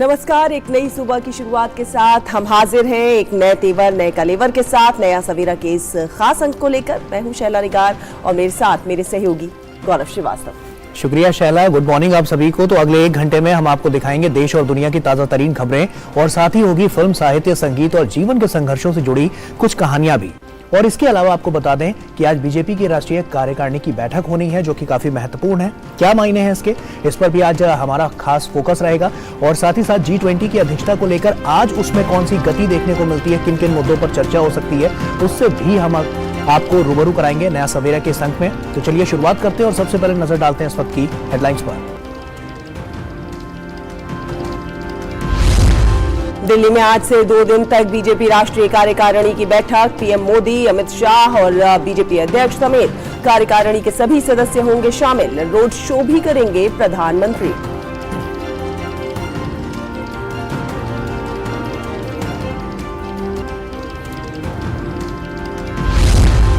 नमस्कार। एक नई सुबह की शुरुआत के साथ हम हाजिर हैं एक नए तेवर नए कलेवर के साथ नया सवेरा के इस खास अंक को लेकर। मैं हूं शैला निगार और मेरे साथ मेरे सहयोगी गौरव श्रीवास्तव। शुक्रिया शैला, गुड मॉर्निंग आप सभी को। तो अगले 1 घंटे में हम आपको दिखाएंगे देश और दुनिया की ताजा तरीन खबरें और साथ ही होगी फिल्म, साहित्य, संगीत और जीवन के संघर्षों से जुड़ी कुछ कहानियां भी। और इसके अलावा आपको बता दें कि आज बीजेपी की राष्ट्रीय कार्यकारिणी की बैठक होनी है, जो कि काफी महत्वपूर्ण है। क्या मायने हैं इसके, इस पर भी आज हमारा खास फोकस रहेगा। और साथ ही साथ G20 की अध्यक्षता को लेकर आज उसमें कौन सी गति देखने को मिलती है, किन किन मुद्दों पर चर्चा हो सकती है, उससे भी हम आपको रूबरू कराएंगे नया सवेरा के इस अंक में। तो चलिए शुरुआत करते हैं और सबसे पहले नजर डालते हैं इस वक्त की हेडलाइंस पर। दिल्ली में आज से 2 दिन तक बीजेपी राष्ट्रीय कार्यकारिणी की बैठक। पीएम मोदी, अमित शाह और बीजेपी अध्यक्ष समेत कार्यकारिणी के सभी सदस्य होंगे शामिल। रोड शो भी करेंगे प्रधानमंत्री।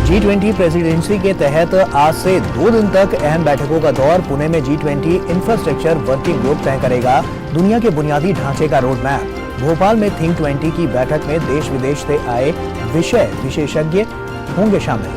G20 प्रेसिडेंसी के तहत आज से 2 दिन तक अहम बैठकों का दौर। पुणे में G20 इंफ्रास्ट्रक्चर वर्किंग ग्रुप तय करेगा दुनिया के बुनियादी ढांचे का रोड मैप। भोपाल में थिंक 20 की बैठक में देश विदेश से आए विषय विशेषज्ञ होंगे शामिल।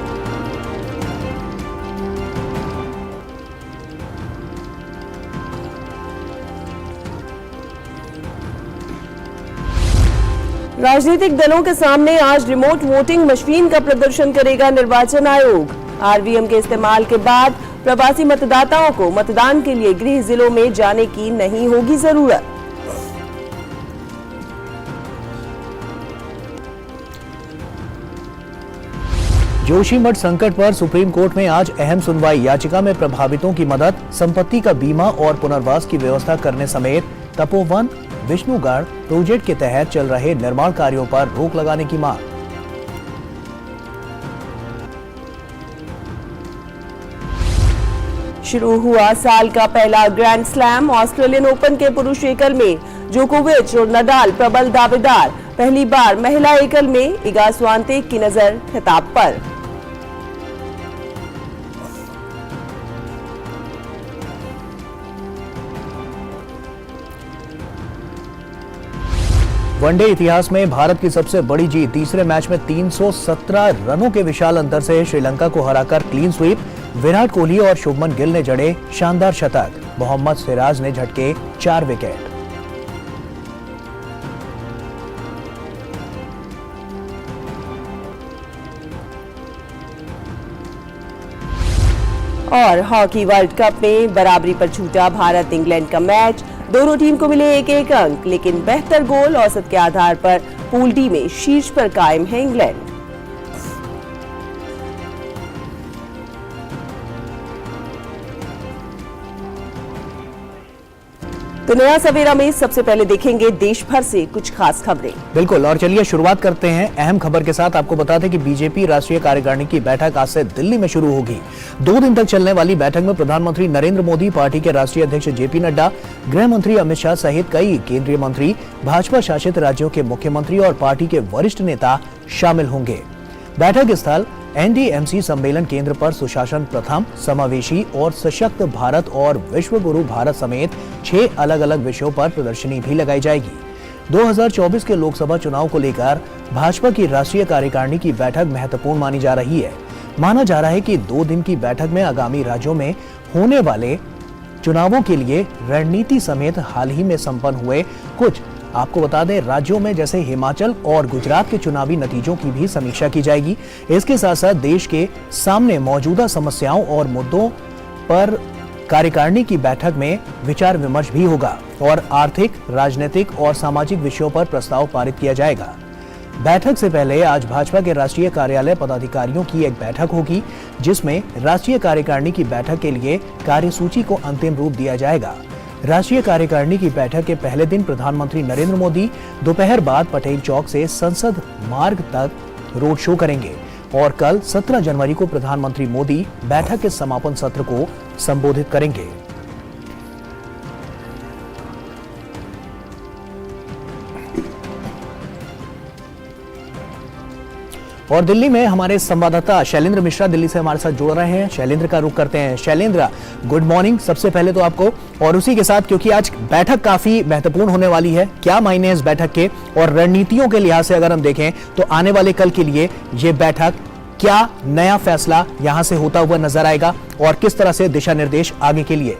राजनीतिक दलों के सामने आज रिमोट वोटिंग मशीन का प्रदर्शन करेगा निर्वाचन आयोग। आरवीएम के इस्तेमाल के बाद प्रवासी मतदाताओं को मतदान के लिए गृह जिलों में जाने की नहीं होगी जरूरत। जोशीमठ संकट पर सुप्रीम कोर्ट में आज अहम सुनवाई। याचिका में प्रभावितों की मदद, संपत्ति का बीमा और पुनर्वास की व्यवस्था करने समेत तपोवन विष्णुगढ़ प्रोजेक्ट के तहत चल रहे निर्माण कार्यों पर रोक लगाने की मांग। शुरू हुआ साल का पहला ग्रैंड स्लैम। ऑस्ट्रेलियन ओपन के पुरुष एकल में जोकोविच और नडाल प्रबल दावेदार। पहली बार महिला एकल में इगा स्वांतेक की नजर खिताब पर। वनडे इतिहास में भारत की सबसे बड़ी जीत। तीसरे मैच में 317 रनों के विशाल अंतर से श्रीलंका को हराकर क्लीन स्वीप। विराट कोहली और शुभमन गिल ने जड़े शानदार शतक। मोहम्मद सिराज ने झटके 4 विकेट। और हॉकी वर्ल्ड कप में बराबरी पर छूटा भारत इंग्लैंड का मैच। दोनों टीम को मिले 1-1 अंक, लेकिन बेहतर गोल औसत के आधार पर पूल डी में शीर्ष पर कायम है इंग्लैंड। तो नया सवेरा में सबसे पहले देखेंगे देश भर से कुछ खास खबरें। बिल्कुल, और चलिए शुरुआत करते हैं अहम खबर के साथ। आपको बता दें कि बीजेपी राष्ट्रीय कार्यकारिणी की बैठक आज से दिल्ली में शुरू होगी। 2 दिन तक चलने वाली बैठक में प्रधानमंत्री नरेंद्र मोदी, पार्टी के राष्ट्रीय अध्यक्ष जेपी नड्डा, गृह मंत्री अमित शाह सहित कई केंद्रीय मंत्री, भाजपा शासित राज्यों के मुख्यमंत्री और पार्टी के वरिष्ठ नेता शामिल होंगे। बैठक स्थल NDMC सम्मेलन केंद्र पर सुशासन प्रथम, समावेशी और सशक्त भारत और विश्व गुरु भारत समेत 6 अलग अलग विषयों पर प्रदर्शनी भी लगाई जाएगी। 2024 के लोकसभा चुनाव को लेकर भाजपा की राष्ट्रीय कार्यकारिणी की बैठक महत्वपूर्ण मानी जा रही है। माना जा रहा है कि 2 दिन की बैठक में आगामी राज्यों में होने वाले चुनावों के लिए रणनीति समेत हाल ही में संपन्न हुए कुछ आपको बता दें राज्यों में जैसे हिमाचल और गुजरात के चुनावी नतीजों की भी समीक्षा की जाएगी। इसके साथ साथ देश के सामने मौजूदा समस्याओं और मुद्दों पर कार्यकारिणी की बैठक में विचार विमर्श भी होगा और आर्थिक, राजनीतिक और सामाजिक विषयों पर प्रस्ताव पारित किया जाएगा। बैठक से पहले आज भाजपा के राष्ट्रीय कार्यालय पदाधिकारियों की एक बैठक होगी, जिसमें राष्ट्रीय कार्यकारिणी की बैठक के लिए कार्यसूची को अंतिम रूप दिया जाएगा। राष्ट्रीय कार्यकारिणी की बैठक के पहले दिन प्रधानमंत्री नरेंद्र मोदी दोपहर बाद पटेल चौक से संसद मार्ग तक रोड शो करेंगे और कल 17 जनवरी को प्रधानमंत्री मोदी बैठक के समापन सत्र को संबोधित करेंगे। और दिल्ली में हमारे संवाददाता शैलेंद्र मिश्रा दिल्ली से हमारे साथ जुड़ रहे हैं। शैलेंद्र का रुख करते हैं। शैलेंद्र, गुड मॉर्निंग सबसे पहले तो आपको, और उसी के साथ क्योंकि आज बैठक काफी महत्वपूर्ण होने वाली है, क्या मायने हैं इस बैठक के, और रणनीतियों के लिहाज से अगर हम देखें तो आने वाले कल के लिए ये बैठक क्या नया फैसला यहां से होता हुआ नजर आएगा और किस तरह से दिशा निर्देश आगे के लिए?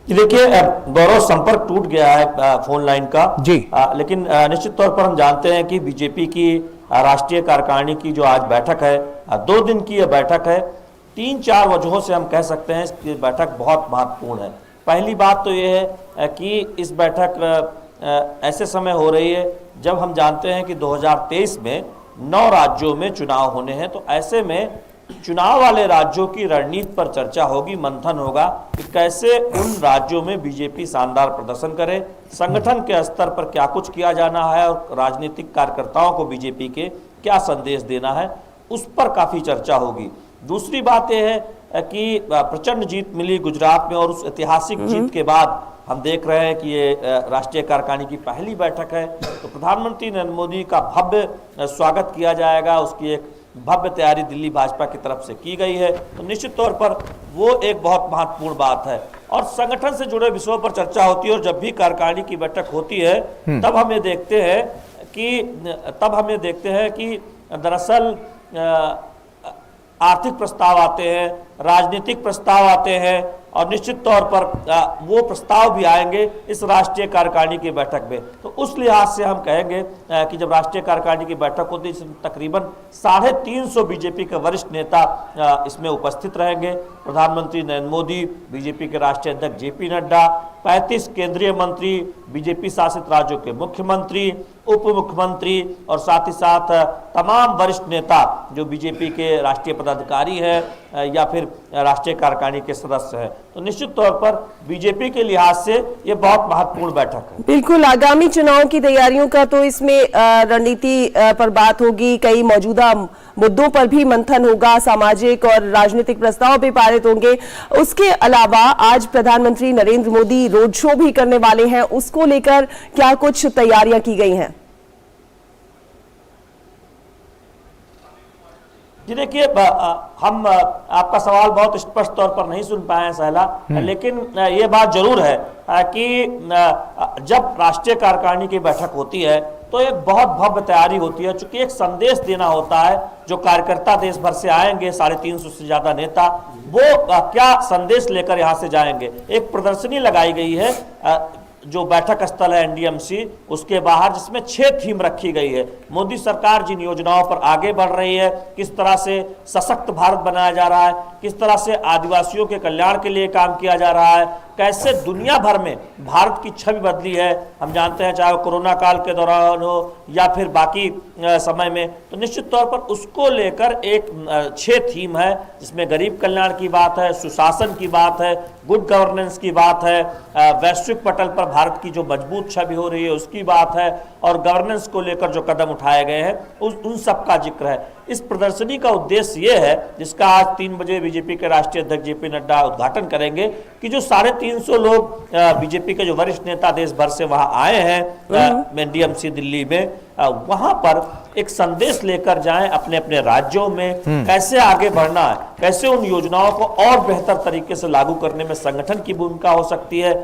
देखिए गौरव, संपर्क टूट गया है फोन लाइन का जी। लेकिन निश्चित तौर पर हम जानते हैं कि बीजेपी की राष्ट्रीय कार्यकारिणी की जो आज बैठक है, 2 दिन की यह बैठक है। 3-4 वजहों से हम कह सकते हैं कि बैठक बहुत महत्वपूर्ण है। पहली बात तो ये है कि इस बैठक ऐसे समय हो रही है जब हम जानते हैं कि 2023 में 9 राज्यों में चुनाव होने हैं। तो ऐसे में चुनाव वाले राज्यों की रणनीति पर चर्चा होगी, मंथन होगा कि कैसे उन राज्यों में बीजेपी शानदार प्रदर्शन करे, संगठन के स्तर पर क्या कुछ किया जाना है और राजनीतिक कार्यकर्ताओं को बीजेपी के क्या संदेश देना है, उस पर काफी चर्चा होगी। दूसरी बात यह है कि प्रचंड जीत मिली गुजरात में और उस ऐतिहासिक जीत के बाद हम देख रहे हैं कि ये राष्ट्रीय कार्यकारिणी की पहली बैठक है। तो प्रधानमंत्री नरेंद्र मोदी का भव्य स्वागत किया जाएगा, उसकी एक भव्य तैयारी दिल्ली भाजपा की तरफ से की गई है। तो निश्चित तौर पर वो एक बहुत महत्वपूर्ण बात है और संगठन से जुड़े विषयों पर चर्चा होती है। और जब भी कार्यकारिणी की बैठक होती है तब हम ये देखते हैं कि दरअसल आर्थिक प्रस्ताव आते हैं, राजनीतिक प्रस्ताव आते हैं और निश्चित तौर पर वो प्रस्ताव भी आएंगे इस राष्ट्रीय कार्यकारिणी की बैठक में। तो उस लिहाज से हम कहेंगे कि जब राष्ट्रीय कार्यकारिणी की बैठक होती है तकरीबन 350 बीजेपी के वरिष्ठ नेता इसमें उपस्थित रहेंगे। प्रधानमंत्री नरेंद्र मोदी, बीजेपी के राष्ट्रीय अध्यक्ष जेपी नड्डा, 35 केंद्रीय मंत्री, बीजेपी शासित राज्यों के मुख्यमंत्री, उप मुख्यमंत्री और साथ ही साथ तमाम वरिष्ठ नेता जो बीजेपी के राष्ट्रीय पदाधिकारी हैं या फिर राष्ट्रीय कार्यकारिणी के सदस्य हैं। तो निश्चित तौर पर बीजेपी के लिहाज से ये बहुत महत्वपूर्ण बैठक है। बिल्कुल, आगामी चुनाव की तैयारियों का तो इसमें रणनीति पर बात होगी, कई मौजूदा मुद्दों पर भी मंथन होगा, सामाजिक और राजनीतिक प्रस्ताव भी पारित होंगे। उसके अलावा आज प्रधानमंत्री नरेंद्र मोदी रोड शो भी करने वाले हैं, उसको लेकर क्या कुछ तैयारियां की गई हैं? जी देखिए, हम आपका सवाल बहुत स्पष्ट तौर पर नहीं सुन पाए हैं सहला, लेकिन ये बात जरूर है कि जब राष्ट्रीय कार्यकारिणी की बैठक होती है तो एक बहुत भव्य तैयारी होती है। चूंकि एक संदेश देना होता है, जो कार्यकर्ता देश भर से आएंगे, 350 से ज्यादा नेता, वो क्या संदेश लेकर यहाँ से जाएंगे। एक प्रदर्शनी लगाई गई है जो बैठक स्थल है एनडीएमसी, उसके बाहर, जिसमें 6 थीम रखी गई है। मोदी सरकार जिन योजनाओं पर आगे बढ़ रही है, किस तरह से सशक्त भारत बनाया जा रहा है, किस तरह से आदिवासियों के कल्याण के लिए काम किया जा रहा है, कैसे दुनिया भर में भारत की छवि बदली है, हम जानते हैं, चाहे वो कोरोना काल के दौरान हो या फिर बाकी समय में। तो निश्चित तौर पर उसको लेकर एक 6 थीम है, जिसमें गरीब कल्याण की बात है, सुशासन की बात है, गुड गवर्नेंस की बात है, वैश्विक पटल पर भारत की जो मजबूत छवि हो रही है उसकी बात है, और गवर्नेंस को लेकर जो कदम उठाए गए हैं उन सब का जिक्र है। इस प्रदर्शनी का उद्देश्य ये है, जिसका आज 3 बजे बीजेपी के राष्ट्रीय अध्यक्ष जेपी नड्डा उद्घाटन करेंगे, कि जो 350 लोग बीजेपी के जो वरिष्ठ नेता देश भर से वहां आए हैं एनडीएमसी दिल्ली में, वहां पर एक संदेश लेकर जाएं अपने अपने राज्यों में, कैसे आगे बढ़ना है, कैसे उन योजनाओं को और बेहतर तरीके से लागू करने में संगठन की भूमिका हो सकती है,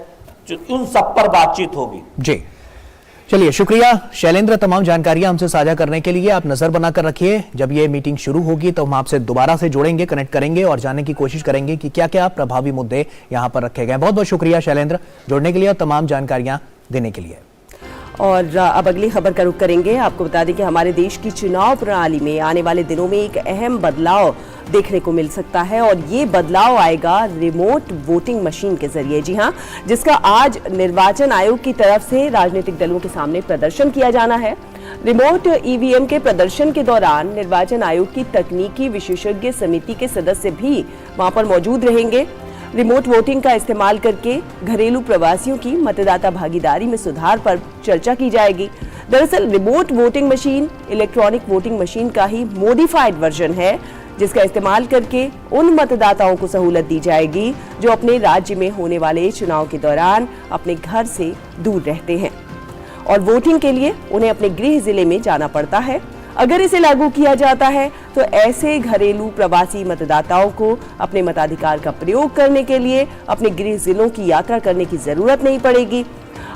उन सब पर बातचीत होगी। जी चलिए, शुक्रिया शैलेंद्र, तमाम जानकारियां हमसे साझा करने के लिए। आप नजर बनाकर रखिए, जब ये मीटिंग शुरू होगी तो हम आपसे दोबारा से जुड़ेंगे, कनेक्ट करेंगे और जानने की कोशिश करेंगे कि क्या क्या प्रभावी मुद्दे यहां पर रखे गए। बहुत बहुत शुक्रिया शैलेंद्र, जुड़ने के लिए और तमाम जानकारियां देने के लिए। और अब अगली खबर का रुख करेंगे। आपको बता दें कि हमारे देश की चुनाव प्रणाली में आने वाले दिनों में एक अहम बदलाव देखने को मिल सकता है और ये बदलाव आएगा रिमोट वोटिंग मशीन के जरिए। जी हां, जिसका आज निर्वाचन आयोग की तरफ से राजनीतिक दलों के सामने प्रदर्शन किया जाना है। रिमोट ईवीएम के प्रदर्शन के दौरान निर्वाचन आयोग की तकनीकी विशेषज्ञ समिति के सदस्य भी वहां पर मौजूद रहेंगे। रिमोट वोटिंग का इस्तेमाल करके घरेलू प्रवासियों की मतदाता भागीदारी में सुधार पर चर्चा की जाएगी। दरअसल remote voting machine electronic voting machine का ही मॉडिफाइड वर्जन है, जिसका इस्तेमाल करके उन मतदाताओं को सहूलत दी जाएगी जो अपने राज्य में होने वाले चुनाव के दौरान अपने घर से दूर रहते हैं और वोटिंग के लिए उन्हें अपने गृह जिले में जाना पड़ता है। अगर इसे लागू किया जाता है तो ऐसे घरेलू प्रवासी मतदाताओं को अपने मताधिकार का प्रयोग करने के लिए अपने गृह जिलों की यात्रा करने की जरूरत नहीं पड़ेगी।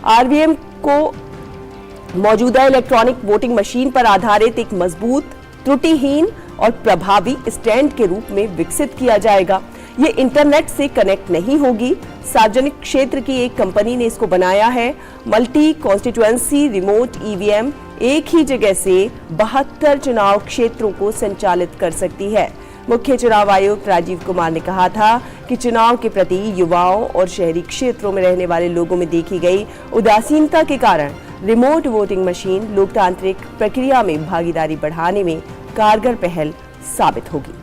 आरवीएम को मौजूदा इलेक्ट्रॉनिक वोटिंग मशीन पर आधारित एक मजबूत, त्रुटिहीन और प्रभावी स्टैंड के रूप में विकसित किया जाएगा। ये इंटरनेट से कनेक्ट नहीं होगी। सार्वजनिक क्षेत्र की एक कंपनी ने इसको बनाया है। मल्टी कॉन्स्टिट्यूएंसी रिमोट ईवीएम एक ही जगह से 72 चुनाव क्षेत्रों को संचालित कर सकती है। मुख्य चुनाव आयुक्त राजीव कुमार ने कहा था कि चुनाव के प्रति युवाओं और शहरी क्षेत्रों में रहने वाले लोगों में देखी गई उदासीनता के कारण रिमोट वोटिंग मशीन लोकतांत्रिक प्रक्रिया में भागीदारी बढ़ाने में कारगर पहल साबित होगी।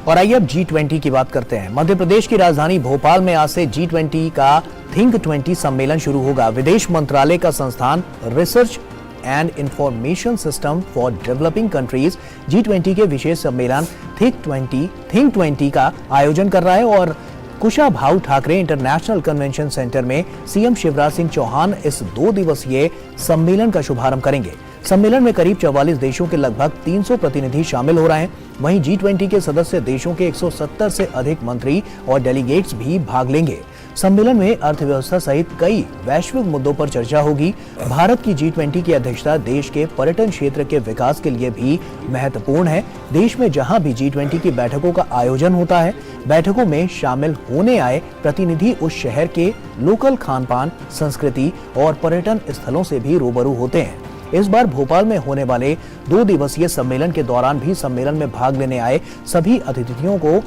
और आइए अब G20 की बात करते हैं। मध्य प्रदेश की राजधानी भोपाल में आज से G20 का थिंक 20 सम्मेलन शुरू होगा। विदेश मंत्रालय का संस्थान research and information system for developing countries G20 के विशेष सम्मेलन थिंक 20 का आयोजन कर रहा है और Kushabhau Thackeray international convention centre में सीएम शिवराज सिंह चौहान इस 2 दिवसीय सम्मेलन का शुभारंभ करेंगे। सम्मेलन में करीब 44 देशों के लगभग 300 प्रतिनिधि शामिल हो रहे हैं। वहीं G20 के सदस्य देशों के 170 से अधिक मंत्री और डेलीगेट्स भी भाग लेंगे। सम्मेलन में अर्थव्यवस्था सहित कई वैश्विक मुद्दों पर चर्चा होगी। भारत की G20 की अध्यक्षता देश के पर्यटन क्षेत्र के विकास के लिए भी महत्वपूर्ण है। देश में जहां भी G20 की बैठकों का आयोजन होता है, बैठकों में शामिल होने आए प्रतिनिधि उस शहर के लोकल खान-पान, संस्कृति और पर्यटन स्थलों से भी रूबरू होते हैं। इस बार भोपाल में होने वाले 2 दिवसीय सम्मेलन के दौरान भी सम्मेलन में भाग लेने आए सभी अतिथियों को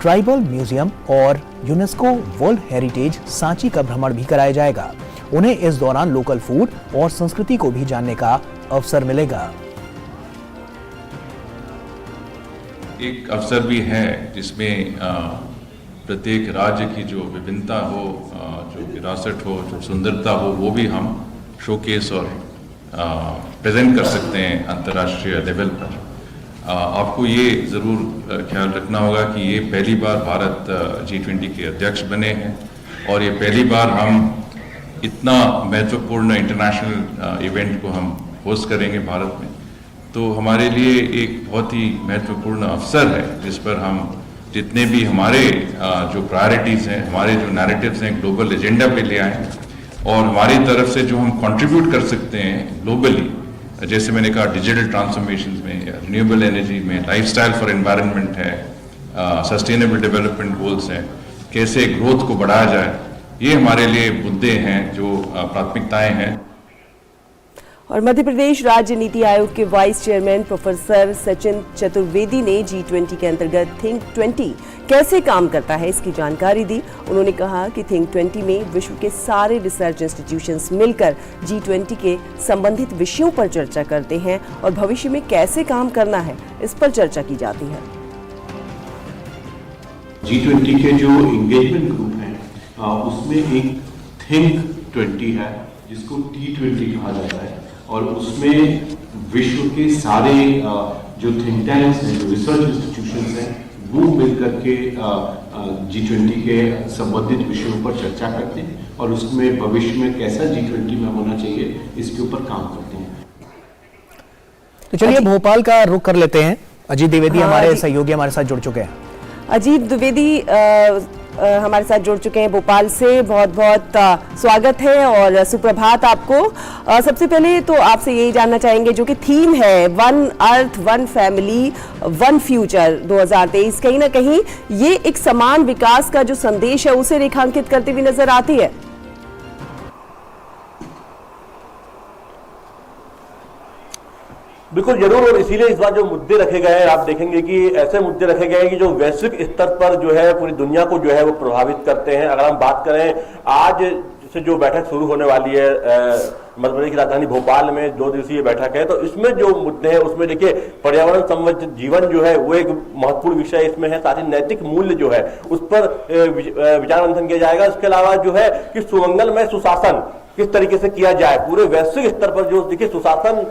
ट्राइबल म्यूजियम और यूनेस्को वर्ल्ड हेरिटेज सांची का भ्रमण भी कराया जाएगा। उन्हें इस दौरान लोकल फूड और संस्कृति को भी जानने का अवसर मिलेगा। एक अवसर भी है जिसमें प्रत्येक राज्य की जो विभिन्नता हो, जो विरासत हो, जो सुंदरता हो, वो भी हम शोकेस और प्रेजेंट कर सकते हैं अंतर्राष्ट्रीय लेवल पर। आपको ये ज़रूर ख्याल रखना होगा कि ये पहली बार भारत G20 के अध्यक्ष बने हैं और ये पहली बार हम इतना महत्वपूर्ण इंटरनेशनल इवेंट को हम होस्ट करेंगे भारत में। तो हमारे लिए एक बहुत ही महत्वपूर्ण अवसर है जिस पर हम जितने भी हमारे जो प्रायोरिटीज़ हैं, हमारे जो नैरेटिव्स हैं, ग्लोबल एजेंडा पे ले आए और हमारी तरफ से जो हम कंट्रीब्यूट कर सकते हैं ग्लोबली, जैसे मैंने कहा डिजिटल ट्रांसफॉर्मेशन में, रिन्यूएबल एनर्जी में, लाइफस्टाइल फॉर एनवायरनमेंट है, सस्टेनेबल डेवलपमेंट गोल्स हैं, कैसे ग्रोथ को बढ़ाया जाए, ये हमारे लिए मुद्दे हैं जो प्राथमिकताएं हैं। और मध्य प्रदेश राज्य नीति आयोग के vice chairman professor Sachin Chaturvedi ने G20 के अंतर्गत थिंक 20 कैसे काम करता है इसकी जानकारी दी। उन्होंने कहा कि थिंक 20 में विश्व के सारे रिसर्च इंस्टीट्यूशंस मिलकर G20 के संबंधित विषयों पर चर्चा करते हैं और भविष्य में कैसे काम करना है इस पर चर्चा की जाती है। G20 के जो एंगेजमेंट ग्रुप है उसमें एक थिंक 20 है जिसको T20 कहा जाता है और उसमें विश्व के सारे जो थिंक टैंक्स हैं, जो रिसर्च इंस्टीट्यूशंस हैं, वो मिलकर के G20 के संबंधित विषयों पर चर्चा करते हैं और उसमें भविष्य में कैसा G20 में होना चाहिए इसके ऊपर काम करते हैं। तो चलिए भोपाल का रुख कर लेते हैं। अजीत द्विवेदी हमारे सहयोगी हमारे साथ जुड़ चुके हैं। अजीत द्विवेदी हमारे साथ जुड़ चुके हैं भोपाल से। बहुत बहुत स्वागत है और सुप्रभात आपको। सबसे पहले तो आपसे यही जानना चाहेंगे जो कि थीम है one earth one family one future 2023, कहीं ना कहीं ये एक समान विकास का जो संदेश है उसे रेखांकित करती हुई नजर आती है। बिल्कुल जरूर, और इसीलिए इस बार जो मुद्दे रखे गए हैं आप देखेंगे कि ऐसे मुद्दे रखे गए हैं कि जो वैश्विक स्तर पर जो है पूरी दुनिया को जो है वो प्रभावित करते हैं। अगर हम बात करें आज से जो बैठक शुरू होने वाली है मध्य प्रदेश की राजधानी भोपाल में 2 दिवसीय बैठक है, तो इसमें जो मुद्दे हैं उसमें देखिए पर्यावरण संबंधित जीवन जो है वो एक महत्वपूर्ण विषय इसमें है। साथ ही नैतिक मूल्य जो है उस पर विचार मंथन किया जाएगा। इसके अलावा जो है कि सुमंगलमय सुशासन किस तरीके से किया जाए, पूरे वैश्विक स्तर पर जो देखिए सुशासन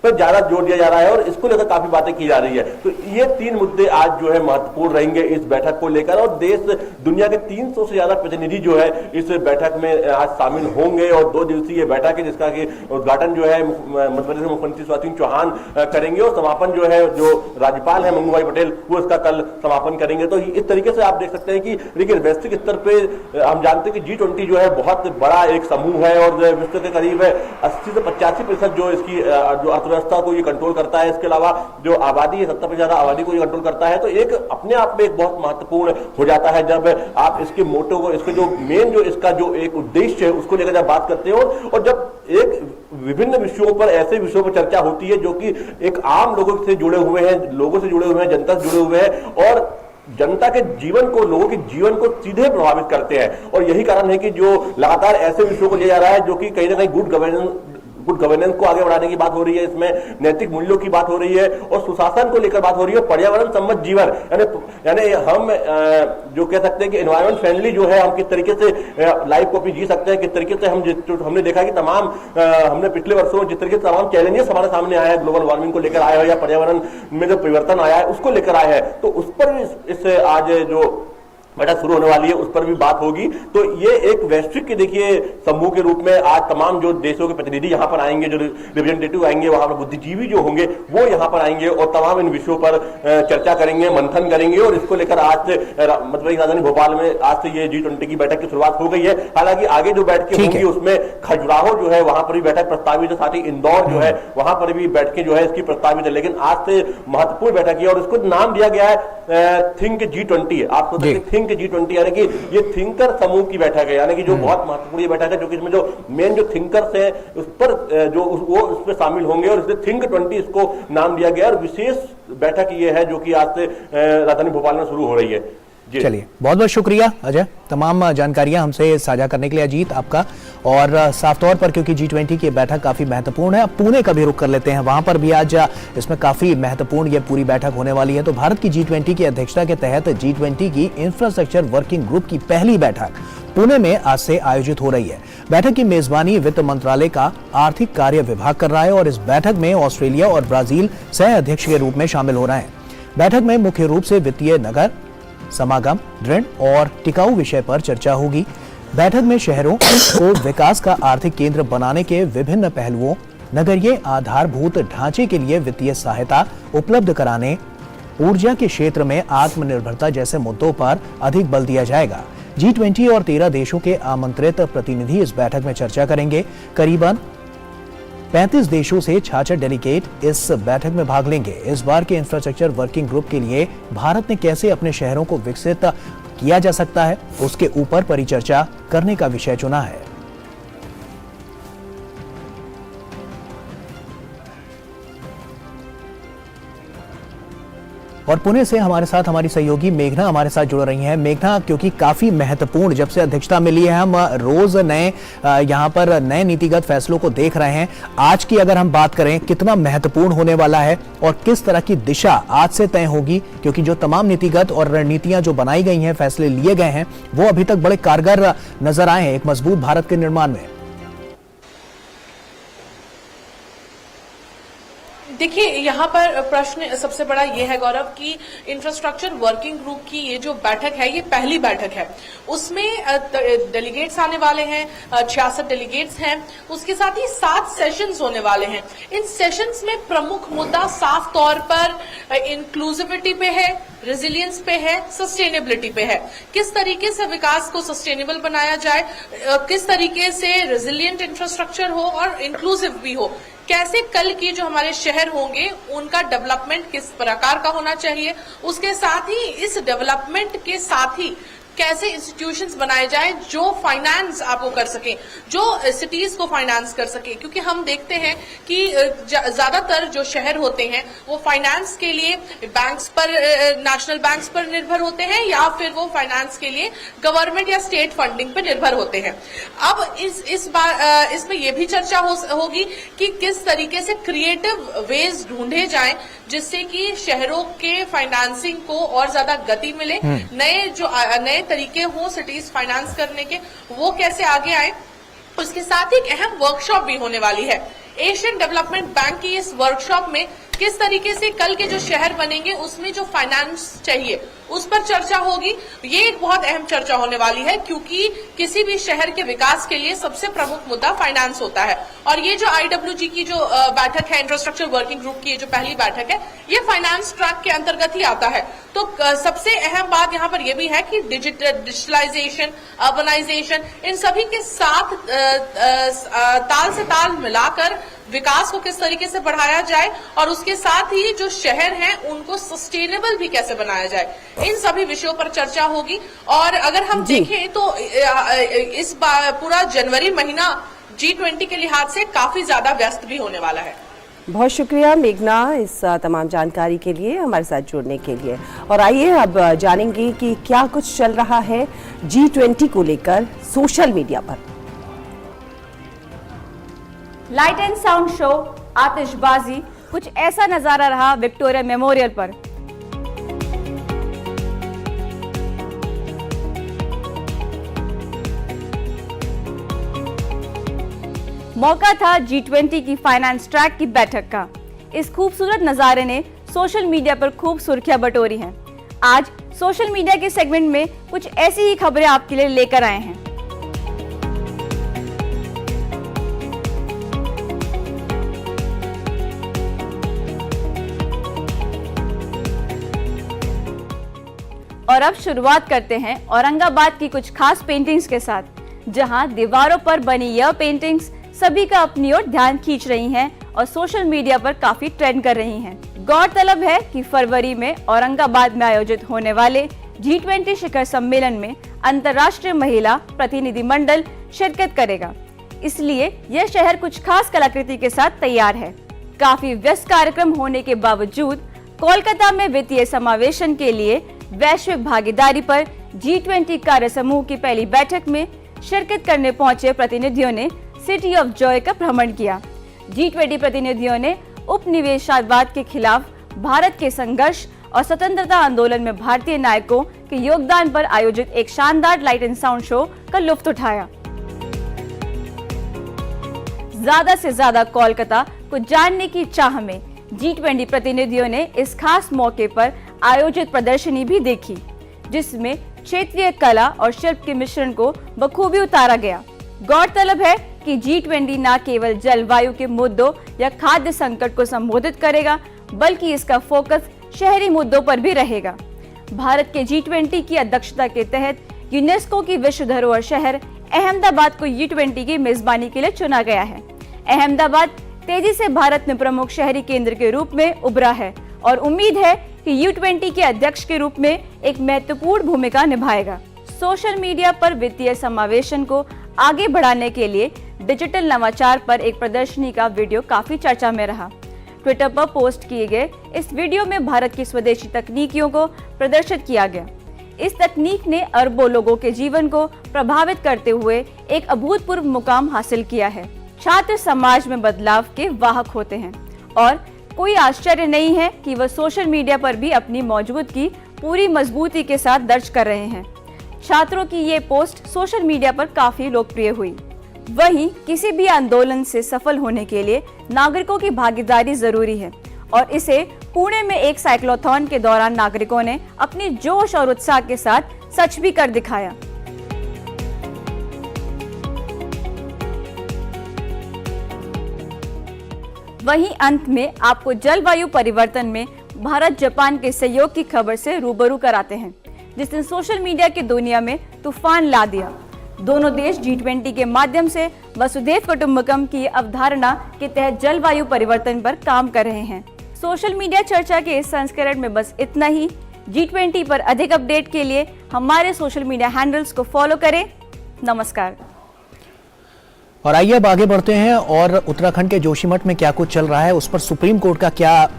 पर ज्यादा जोर दिया जा रहा है और इसको लेकर काफी बातें की जा रही है। तो ये 3 मुद्दे आज जो है महत्वपूर्ण रहेंगे इस बैठक को लेकर, और देश दुनिया के 300 से ज्यादा प्रतिनिधि जो है इस बैठक में आज शामिल होंगे। और 2 दिवसीय बैठक है जिसका कि उद्घाटन जो है मध्य प्रदेश मुख्यमंत्री शिवराज सिंह चौहान करेंगे और समापन जो है जो राज्यपाल है मंगू भाई पटेल वो इसका कल समापन करेंगे। तो इस तरीके से आप देख सकते हैं कि देखिए वैश्विक स्तर पे हम जानते हैं कि G20 जो है बहुत बड़ा एक समूह है और विश्व के करीब 80 से 85% जो इसकी जो व्यवस्था को ये कंट्रोल करता है। इसके अलावा जो आबादी है 70% ज्यादा आबादी को ये कंट्रोल करता है। तो एक अपने आप में एक बहुत महत्वपूर्ण हो जाता है जब आप इसके मोटो को, इसके जो मेन जो इसका जो एक उद्देश्य है उसको लेकर जब बात करते हो, और जब एक विभिन्न विषयों पर ऐसे विषयों पर चर्चा होती है जो कि एक आम लोगों से जुड़े हुए हैं, जनता से जुड़े हुए हैं और जनता के जीवन को, लोगों के जीवन को सीधे प्रभावित करते हैं। और यही कारण है कि जो लगातार ऐसे विषयों को लिया जा रहा है जो कि कहीं ना कहीं गुड गवर्नेंस को आगे बढ़ाने की बात हो रही है, इसमें नैतिक मूल्यों की बात हो रही है और सुशासन को लेकर बात हो रही है, पर्यावरण सम्मत जीवन, यानी हम जो कह सकते हैं कि एनवायरमेंट फ्रेंडली जो है हम किस तरीके से लाइफ को अपनी जी सकते हैं, किस तरीके से हमने देखा कि तमाम हमने पिछले वर्षों में जिस तरीके से तमाम चैलेंजेस हमारे सामने आए हैं, ग्लोबल वार्मिंग को लेकर आए हो या पर्यावरण में जो परिवर्तन आया है उसको लेकर आए हैं, तो उस पर भी इस आज जो बैठक शुरू होने वाली है उस पर भी बात होगी। तो ये एक वैश्विक के देखिए समूह के रूप में आज तमाम जो देशों के प्रतिनिधि यहाँ पर आएंगे, जो रिप्रेजेंटेटिव आएंगे, वहां पर बुद्धिजीवी जो होंगे वो यहाँ पर आएंगे और तमाम इन विषयों पर चर्चा करेंगे, मंथन करेंगे। और इसको लेकर आज से मतलब राजधानी भोपाल में आज से ये G20 की बैठक की शुरुआत हो गई है। हालांकि आगे जो बैठकें होंगी उसमें खजुराहो जो है वहां पर भी बैठक प्रस्तावित है, साथ ही इंदौर जो है वहां पर भी बैठकें जो है इसकी प्रस्तावित है। लेकिन आज से महत्वपूर्ण बैठक है और इसको नाम दिया गया है थिंक G20। आपको थिंक G20 यानी कि ये थिंकर समूह की बैठक है, यानी कि जो बहुत महत्वपूर्ण बैठक है, जो कि इसमें जो मेन जो थिंकर्स हैं उस पर जो वो उस पर शामिल होंगे और इसलिए थिंक 20 इसको नाम दिया गया। और विशेष बैठक ये है जो कि आज से राजधानी भोपाल में शुरू हो रही है। चलिए, बहुत बहुत शुक्रिया अजय, तमाम जानकारियां हमसे साझा करने के लिए। अजीत आपका, और साफ तौर पर क्योंकि G20 की बैठक काफी महत्वपूर्ण है, अब पुणे का भी रुख कर लेते हैं, वहां पर भी आज इसमें काफी महत्वपूर्ण ये पूरी बैठक होने वाली है। तो भारत की G20 की अध्यक्षता के तहत G20 की इंफ्रास्ट्रक्चर वर्किंग ग्रुप की पहली बैठक पुणे में आज से आयोजित हो रही है। बैठक की मेजबानी वित्त मंत्रालय का आर्थिक कार्य विभाग कर रहा है और इस बैठक में ऑस्ट्रेलिया और ब्राजील सह अध्यक्ष के रूप में शामिल हो रहे हैं। बैठक में मुख्य रूप से वित्तीय नगर समागम, ऋण और टिकाऊ विषय पर चर्चा होगी। बैठक में शहरों को विकास का आर्थिक केंद्र बनाने के विभिन्न पहलुओं, नगरीय आधारभूत ढांचे के लिए वित्तीय सहायता उपलब्ध कराने, ऊर्जा के क्षेत्र में आत्मनिर्भरता जैसे मुद्दों पर अधिक बल दिया जाएगा। G20 और 13 देशों के आमंत्रित प्रतिनिधि इस बैठक में चर्चा करेंगे। करीबन 35 देशों से 66 डेलीगेट इस बैठक में भाग लेंगे। इस बार के इंफ्रास्ट्रक्चर वर्किंग ग्रुप के लिए भारत ने कैसे अपने शहरों को विकसित किया जा सकता है, उसके ऊपर परिचर्चा करने का विषय चुना है। और पुणे से हमारे साथ हमारी सहयोगी मेघना हमारे साथ जुड़ रही हैं। मेघना, क्योंकि काफी महत्वपूर्ण जब से अध्यक्षता मिली है, हम रोज नए यहाँ पर नए नीतिगत फैसलों को देख रहे हैं। आज की अगर हम बात करें, कितना महत्वपूर्ण होने वाला है और किस तरह की दिशा आज से तय होगी, क्योंकि जो तमाम नीतिगत और रणनीतियां जो बनाई गई हैं, फैसले लिए गए हैं, वो अभी तक बड़े कारगर नजर आए हैं एक मजबूत भारत के निर्माण में। देखिए, यहाँ पर प्रश्न सबसे बड़ा ये है गौरव कि इंफ्रास्ट्रक्चर वर्किंग ग्रुप की ये जो बैठक है, ये पहली बैठक है। उसमें डेलीगेट्स आने वाले हैं, 66 डेलीगेट्स हैं। उसके साथ ही 7 सेशंस होने वाले हैं। इन सेशंस में प्रमुख मुद्दा साफ तौर पर इंक्लूसिविटी पे है, रेजिलियंस पे है, सस्टेनेबिलिटी पे है। किस तरीके से विकास को सस्टेनेबल बनाया जाए, किस तरीके से रेजिलियंट इंफ्रास्ट्रक्चर हो और इंक्लूसिव भी हो, कैसे कल की जो हमारे शहर होंगे उनका डेवलपमेंट किस प्रकार का होना चाहिए, उसके साथ ही इस डेवलपमेंट के साथ ही कैसे इंस्टीट्यूशंस बनाए जाएं जो फाइनेंस आपको कर सके, जो सिटीज को फाइनेंस कर सके। क्योंकि हम देखते हैं कि ज्यादातर जो शहर होते हैं वो फाइनेंस के लिए बैंक्स पर, नेशनल बैंक्स पर निर्भर होते हैं या फिर वो फाइनेंस के लिए गवर्नमेंट या स्टेट फंडिंग पर निर्भर होते हैं। अब इस बार इसमें ये भी चर्चा होगी कि किस तरीके से क्रिएटिव वेज ढूंढे जाएं जिससे कि शहरों के फाइनेंसिंग को और ज्यादा गति मिले, नए तरीके हों सिटीज फाइनेंस करने के, वो कैसे आगे आए। उसके साथ ही एक अहम वर्कशॉप भी होने वाली है। एशियन डेवलपमेंट बैंक की इस वर्कशॉप में किस तरीके से कल के जो शहर बनेंगे उसमें जो फाइनेंस चाहिए उस पर चर्चा होगी। ये एक बहुत अहम चर्चा होने वाली है क्योंकि किसी भी शहर के विकास के लिए सबसे प्रमुख मुद्दा फाइनेंस होता है और ये जो IWG की जो बैठक है, इंफ्रास्ट्रक्चर वर्किंग ग्रुप की जो पहली बैठक है, ये फाइनेंस ट्रैक के अंतर्गत ही आता है। तो सबसे अहम बात यहाँ पर यह भी है कि डिजिटलाइजेशन, अर्बनाइजेशन, इन सभी के साथ ताल से ताल मिलाकर विकास को किस तरीके से बढ़ाया जाए और उसके साथ ही जो शहर हैं उनको सस्टेनेबल भी कैसे बनाया जाए, इन सभी विषयों पर चर्चा होगी। और अगर हम देखें तो इस पूरा जनवरी महीना G20 के लिहाज से काफी ज्यादा व्यस्त भी होने वाला है। बहुत शुक्रिया मेघना इस तमाम जानकारी के लिए, हमारे साथ जुड़ने के लिए। और आइए अब जानेंगे कि क्या कुछ चल रहा है G20 को लेकर सोशल मीडिया पर। लाइट एंड साउंड शो, आतिशबाजी, कुछ ऐसा नजारा रहा विक्टोरिया मेमोरियल पर। मौका था G20 की फाइनेंस ट्रैक की बैठक का। इस खूबसूरत नजारे ने सोशल मीडिया पर खूब सुर्खियां बटोरी हैं। आज सोशल मीडिया के सेगमेंट में कुछ ऐसी ही खबरें आपके लिए लेकर आए हैं। और अब शुरुआत करते हैं औरंगाबाद की कुछ खास पेंटिंग्स के साथ, जहां दीवारों पर बनी यह पेंटिंग्स सभी का अपनी ओर ध्यान खींच रही हैं और सोशल मीडिया पर काफी ट्रेंड कर रही हैं। गौरतलब है कि फरवरी में औरंगाबाद में आयोजित होने वाले G20 शिखर सम्मेलन में अंतर्राष्ट्रीय महिला प्रतिनिधिमंडल शिरकत करेगा, इसलिए यह शहर कुछ खास कलाकृति के साथ तैयार है। काफी व्यस्त कार्यक्रम होने के बावजूद कोलकाता में वित्तीय समावेशन के लिए वैश्विक भागीदारी पर G20 कार्य समूह की पहली बैठक में शिरकत करने पहुंचे प्रतिनिधियों ने सिटी ऑफ जॉय का भ्रमण किया। G20 प्रतिनिधियों ने उपनिवेशवाद के खिलाफ भारत के संघर्ष और स्वतंत्रता आंदोलन में भारतीय नायकों के योगदान पर आयोजित एक शानदार लाइट एंड साउंड शो का लुत्फ उठाया। ज्यादा से ज्यादा कोलकाता को जानने की चाह में G20 प्रतिनिधियों ने इस खास मौके पर आयोजित प्रदर्शनी भी देखी, जिसमें क्षेत्रीय कला और शिल्प के मिश्रण को बखूबी उतारा गया। गौरतलब है कि G20 न केवल जलवायु के मुद्दों या खाद्य संकट को संबोधित करेगा, बल्कि इसका फोकस शहरी मुद्दों पर भी रहेगा। भारत के G20 की अध्यक्षता के तहत यूनेस्को की विश्व धरोहर शहर अहमदाबाद को G20 की मेजबानी के लिए चुना गया है। अहमदाबाद तेजी से भारत में प्रमुख शहरी केंद्र के रूप में उभरा है और उम्मीद है कि U20 के अध्यक्ष के रूप में एक महत्वपूर्ण भूमिका निभाएगा। सोशल मीडिया पर वित्तीय समावेशन को आगे बढ़ाने के लिए डिजिटल नवाचार पर एक प्रदर्शनी का वीडियो काफी चर्चा में रहा। ट्विटर पर पोस्ट किए गए इस वीडियो में भारत की स्वदेशी तकनीकियों को प्रदर्शित किया गया। इस तकनीक ने अरबों लोगों के जीवन को प्रभावित करते हुए एक अभूतपूर्व मुकाम हासिल किया है। छात्र समाज में बदलाव के वाहक होते हैं और कोई आश्चर्य नहीं है कि वह सोशल मीडिया पर भी अपनी मौजूदगी पूरी मजबूती के साथ दर्ज कर रहे हैं। छात्रों की ये पोस्ट सोशल मीडिया पर काफी लोकप्रिय हुई। वहीं किसी भी आंदोलन से सफल होने के लिए नागरिकों की भागीदारी जरूरी है और इसे पुणे में एक साइक्लोथॉन के दौरान नागरिकों ने अपनी जोश और उत्साह के साथ सच भी कर दिखाया। वहीं अंत में आपको जलवायु परिवर्तन में भारत जापान के सहयोग की खबर से रूबरू कराते हैं, जिसने सोशल मीडिया की दुनिया में तूफान ला दिया। दोनों देश G20 के माध्यम से वसुधैव कुटुंबकम की अवधारणा के तहत जलवायु परिवर्तन पर काम कर रहे हैं। सोशल मीडिया चर्चा के इस संस्करण में बस इतना ही। G20 पर अधिक अपडेट के लिए हमारे सोशल मीडिया हैंडल्स को फॉलो करें। नमस्कार। और आइए अब आगे बढ़ते हैं और उत्तराखंड के जोशीमठ में क्या कुछ चल रहा है, उस पर सुप्रीम कोर्ट का क्या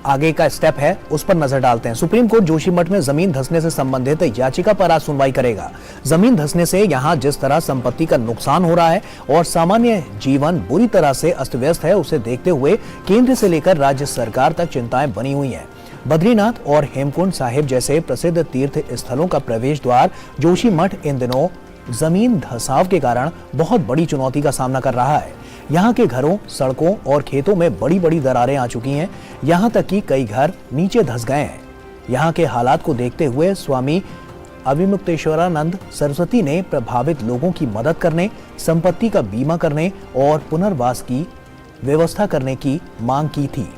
आगे का स्टेप है, उस पर नजर डालते हैं। सुप्रीम कोर्ट जोशीमठ में जमीन धंसने से संबंधित याचिका पर आज सुनवाई करेगा। जमीन धंसने से यहां जिस तरह संपत्ति का नुकसान हो रहा है और सामान्य जीवन बुरी तरह से अस्त व्यस्त है, उसे देखते हुए केंद्र से लेकर राज्य सरकार तक चिंताएं बनी हुई हैं। बद्रीनाथ और हेमकुंड साहिब जैसे प्रसिद्ध तीर्थ स्थलों का प्रवेश द्वार जोशीमठ इन दिनों जमीन धंसाव के कारण बहुत बड़ी चुनौती का सामना कर रहा है। यहाँ के घरों, सड़कों और खेतों में बड़ी बड़ी दरारें आ चुकी हैं। यहाँ तक कि कई घर नीचे धंस गए हैं। यहाँ के हालात को देखते हुए स्वामी अविमुक्तेश्वरानंद सरस्वती ने प्रभावित लोगों की मदद करने, संपत्ति का बीमा करने और पुनर्वास की व्यवस्था करने की मांग की थी।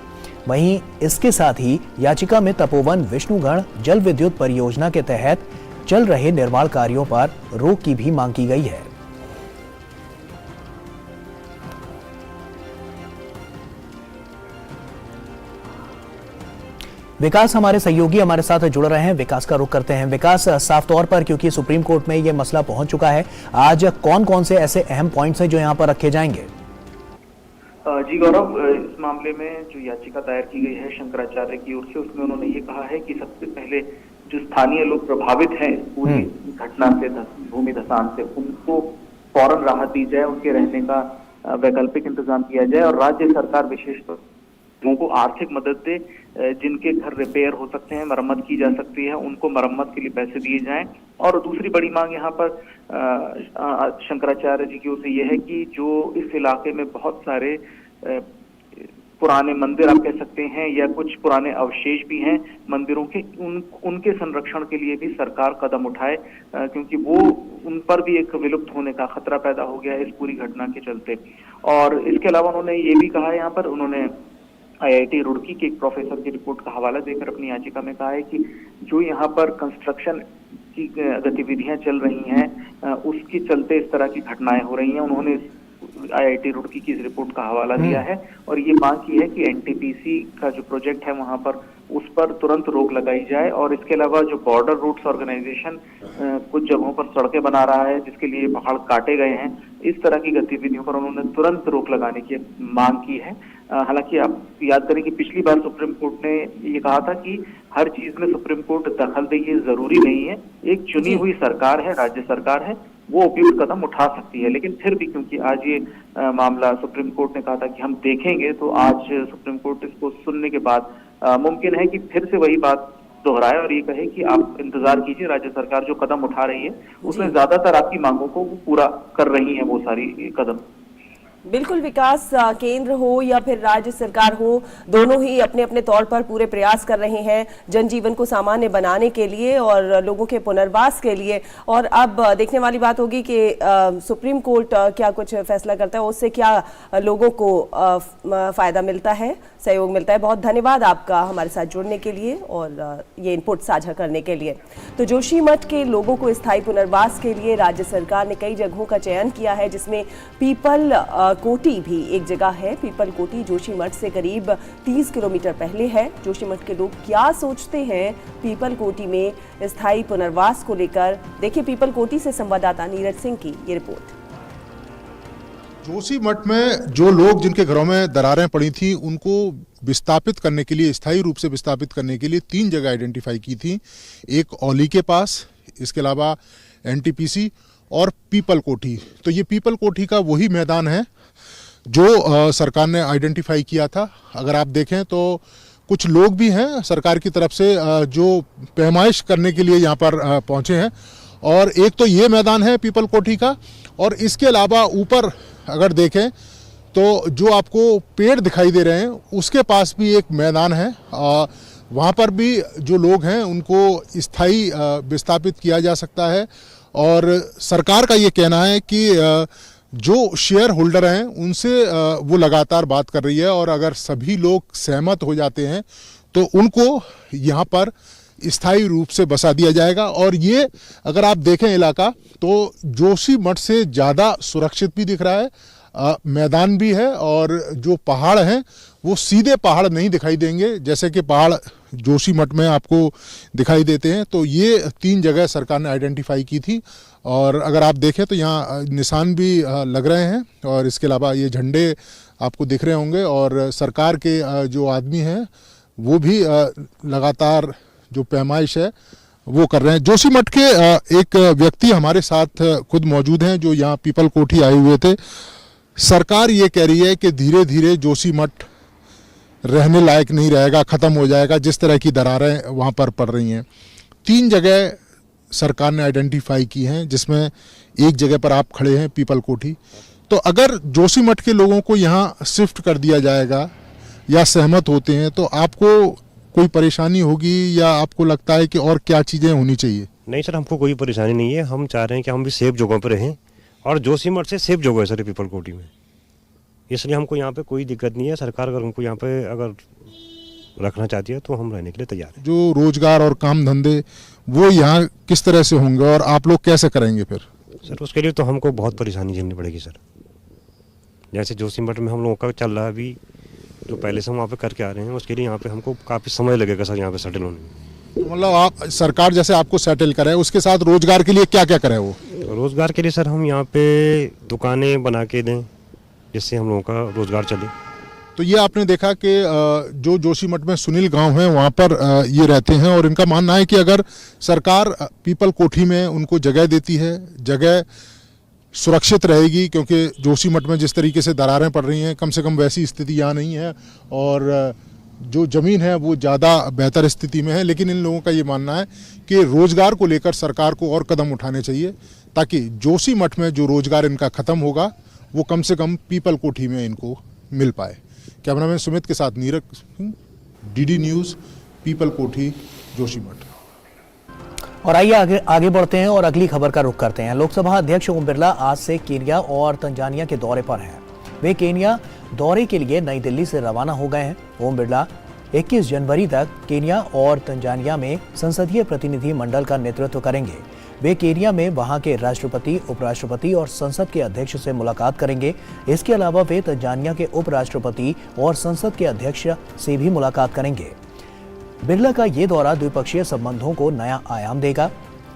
वहीं इसके साथ ही याचिका में तपोवन विष्णुगढ़ जल विद्युत परियोजना के तहत चल रहे निर्माण कार्यों पर रोक की भी मांग की गई है। विकास हमारे सहयोगी हमारे साथ जुड़ रहे हैं। विकास का रुख करते हैं। विकास, साफ तौर पर क्योंकि सुप्रीम कोर्ट में यह मसला पहुंच चुका है, आज कौन कौन से ऐसे अहम पॉइंट्स हैं जो यहां पर रखे जाएंगे? जी गौरव, इस मामले में जो याचिका दायर की गई है शंकराचार्य की ओर से, उसमें उन्होंने ये कहा है कि सबसे पहले जो स्थानीय लोग प्रभावित हैं पूरी घटना से, भूमि धसान से, उनको फौरन राहत दी जाए, उनके रहने का वैकल्पिक इंतजाम किया जाए और राज्य सरकार विशेष तौर लोगों को आर्थिक मदद दे। जिनके घर रिपेयर हो सकते हैं, मरम्मत की जा सकती है, उनको मरम्मत के लिए पैसे दिए जाएं। और दूसरी बड़ी मांग यहाँ पर शंकराचार्य जी की ओर से यह है कि जो इस इलाके में बहुत सारे पुराने मंदिर आप कह सकते हैं या कुछ पुराने अवशेष भी हैं मंदिरों के, उनके संरक्षण के लिए भी सरकार कदम उठाए, क्योंकि वो उन पर भी एक विलुप्त होने का खतरा पैदा हो गया है इस पूरी घटना के चलते। और इसके अलावा उन्होंने ये भी कहा, यहाँ पर उन्होंने IIT रुड़की के एक प्रोफेसर की रिपोर्ट का हवाला देकर अपनी याचिका में कहा है कि जो यहाँ पर कंस्ट्रक्शन की गतिविधियां चल रही हैं उसके चलते इस तरह की घटनाएं हो रही हैं। उन्होंने IIT रुड़की की इस रिपोर्ट का हवाला दिया है और ये मांग की है कि NTPC का जो प्रोजेक्ट है वहां पर उस पर तुरंत रोक लगाई जाए। और इसके अलावा जो बॉर्डर रूट्स ऑर्गेनाइजेशन कुछ जगहों पर सड़कें बना रहा है जिसके लिए पहाड़ काटे गए हैं, इस तरह की गतिविधियों पर उन्होंने तुरंत रोक लगाने की मांग की है। हालांकि आप याद करें कि पिछली बार सुप्रीम कोर्ट ने ये कहा था कि हर चीज में सुप्रीम कोर्ट दखल दे, ये जरूरी नहीं है। एक चुनी हुई सरकार है, राज्य सरकार है, वो उपयुक्त कदम उठा सकती है। लेकिन फिर भी क्योंकि आज ये मामला सुप्रीम कोर्ट ने कहा था कि हम देखेंगे, तो आज सुप्रीम कोर्ट इसको सुनने के बाद मुमकिन है कि फिर से वही बात दोहराए और ये कहे कि आप इंतजार कीजिए, राज्य सरकार जो कदम उठा रही है उसमें ज्यादातर आपकी मांगों को पूरा कर रही है वो सारी कदम। बिल्कुल विकास, केंद्र हो या फिर राज्य सरकार हो, दोनों ही अपने अपने तौर पर पूरे प्रयास कर रहे हैं जनजीवन को सामान्य बनाने के लिए और लोगों के पुनर्वास के लिए। और अब देखने वाली बात होगी कि सुप्रीम कोर्ट क्या कुछ फैसला करता है, उससे क्या लोगों को फायदा मिलता है, सहयोग मिलता है। बहुत धन्यवाद आपका हमारे साथ जुड़ने के लिए और ये इनपुट साझा करने के लिए। तो जोशीमठ के लोगों को स्थायी पुनर्वास के लिए राज्य सरकार ने कई जगहों का चयन किया है, जिसमें पीपल कोटी भी एक जगह है। पीपल कोटी जोशीमठ से करीब 30 किलोमीटर पहले है। जोशीमठ के लोग क्या सोचते हैं पीपल कोटी में स्थायी पुनर्वास को लेकर, देखिए पीपल कोटी से संवाददाता नीरज सिंह की ये रिपोर्ट। जोशीमठ में जो लोग जिनके घरों में दरारें पड़ी थी उनको विस्थापित करने के लिए, स्थायी रूप से विस्थापित करने के लिए 3 जगह आइडेंटिफाई की थी। एक औली के पास, इसके अलावा NTPC और पीपल कोठी। तो ये पीपल कोठी का वही मैदान है जो सरकार ने आइडेंटिफाई किया था। अगर आप देखें तो कुछ लोग भी हैं सरकार की तरफ से जो पैमाइश करने के लिए यहाँ पर पहुँचे हैं। और एक तो ये मैदान है पीपल कोठी का, और इसके अलावा ऊपर अगर देखें तो जो आपको पेड़ दिखाई दे रहे हैं उसके पास भी एक मैदान है। वहाँ पर भी जो लोग हैं उनको स्थायी विस्थापित किया जा सकता है। और सरकार का ये कहना है कि जो शेयर होल्डर हैं उनसे वो लगातार बात कर रही है और अगर सभी लोग सहमत हो जाते हैं तो उनको यहाँ पर स्थायी रूप से बसा दिया जाएगा। और ये अगर आप देखें इलाका तो जोशीमठ से ज़्यादा सुरक्षित भी दिख रहा है, मैदान भी है और जो पहाड़ हैं वो सीधे पहाड़ नहीं दिखाई देंगे जैसे कि पहाड़ जोशीमठ में आपको दिखाई देते हैं। तो ये 3 जगह सरकार ने आइडेंटिफाई की थी और अगर आप देखें तो यहाँ निशान भी लग रहे हैं और इसके अलावा ये झंडे आपको दिख रहे होंगे और सरकार के जो आदमी हैं वो भी लगातार जो पैमाइश है वो कर रहे हैं। जोशीमठ के एक व्यक्ति हमारे साथ खुद मौजूद हैं जो यहाँ पीपल कोठी आए हुए थे। सरकार ये कह रही है कि धीरे धीरे जोशीमठ रहने लायक नहीं रहेगा, ख़त्म हो जाएगा, जिस तरह की दरारें वहाँ पर पड़ रही हैं। 3 जगह सरकार ने आइडेंटिफाई की हैं जिसमें एक जगह पर आप खड़े हैं पीपल कोठी, तो अगर जोशीमठ के लोगों को यहाँ शिफ्ट कर दिया जाएगा या सहमत होते हैं तो आपको कोई परेशानी होगी या आपको लगता है कि और क्या चीज़ें होनी चाहिए? नहीं सर, हमको कोई परेशानी नहीं है। हम चाह रहे हैं कि हम भी सेफ जगहों पर रहें और जोशीमठ से सेफ जगह है सर पीपल कोठी में, इसलिए हमको यहाँ पे कोई दिक्कत नहीं है। सरकार अगर हमको यहाँ पे अगर रखना चाहती है तो हम रहने के लिए तैयार हैं। जो रोजगार और काम धंधे वो यहाँ किस तरह से होंगे और आप लोग कैसे करेंगे फिर? सर उसके लिए तो हमको बहुत परेशानी झेलनी पड़ेगी सर। जैसे जोशीमठ में हम लोगों का चल रहा है अभी, जो पहले से हम वहाँ पे करके आ रहे हैं, उसके लिए यहाँ पे हमको काफ़ी समय लगेगा सर यहाँ पे सेटल होने में। मतलब आप सरकार जैसे आपको सेटल करे, उसके साथ रोजगार के लिए क्या क्या करे वो? तो रोजगार के लिए सर हम यहाँ पे दुकानें बना के दें जिससे हम लोगों का रोजगार चले। तो ये आपने देखा कि जो जोशीमठ में सुनील गांव है वहाँ पर ये रहते हैं और इनका मानना है कि अगर सरकार पीपल कोठी में उनको जगह देती है, जगह सुरक्षित रहेगी, क्योंकि जोशीमठ में जिस तरीके से दरारें पड़ रही हैं कम से कम वैसी स्थिति यहाँ नहीं है और जो ज़मीन है वो ज़्यादा बेहतर स्थिति में है। लेकिन इन लोगों का ये मानना है कि रोज़गार को लेकर सरकार को और कदम उठाने चाहिए ताकि जोशीमठ में जो रोज़गार इनका ख़त्म होगा वो कम से कम पीपल कोठी में इनको मिल पाए। कैमरामैन सुमित के साथ Neeraj Singh, DD news, people कोठी, जोशीमठ। और आइए आगे बढ़ते हैं और अगली खबर का रुख करते हैं। लोकसभा अध्यक्ष ओम बिरला आज से केन्या और तंजानिया के दौरे पर हैं। वे केन्या दौरे के लिए नई दिल्ली से रवाना हो गए हैं। ओम बिरला 21 जनवरी तक केन्या और तंजानिया में संसदीय प्रतिनिधि मंडल का नेतृत्व करेंगे। वे केन्या में वहां के राष्ट्रपति, उपराष्ट्रपति और संसद के अध्यक्ष से मुलाकात करेंगे। इसके अलावा वे तंजानिया के उपराष्ट्रपति और संसद के अध्यक्ष से भी मुलाकात करेंगे। बिरला का ये दौरा द्विपक्षीय संबंधों को नया आयाम देगा।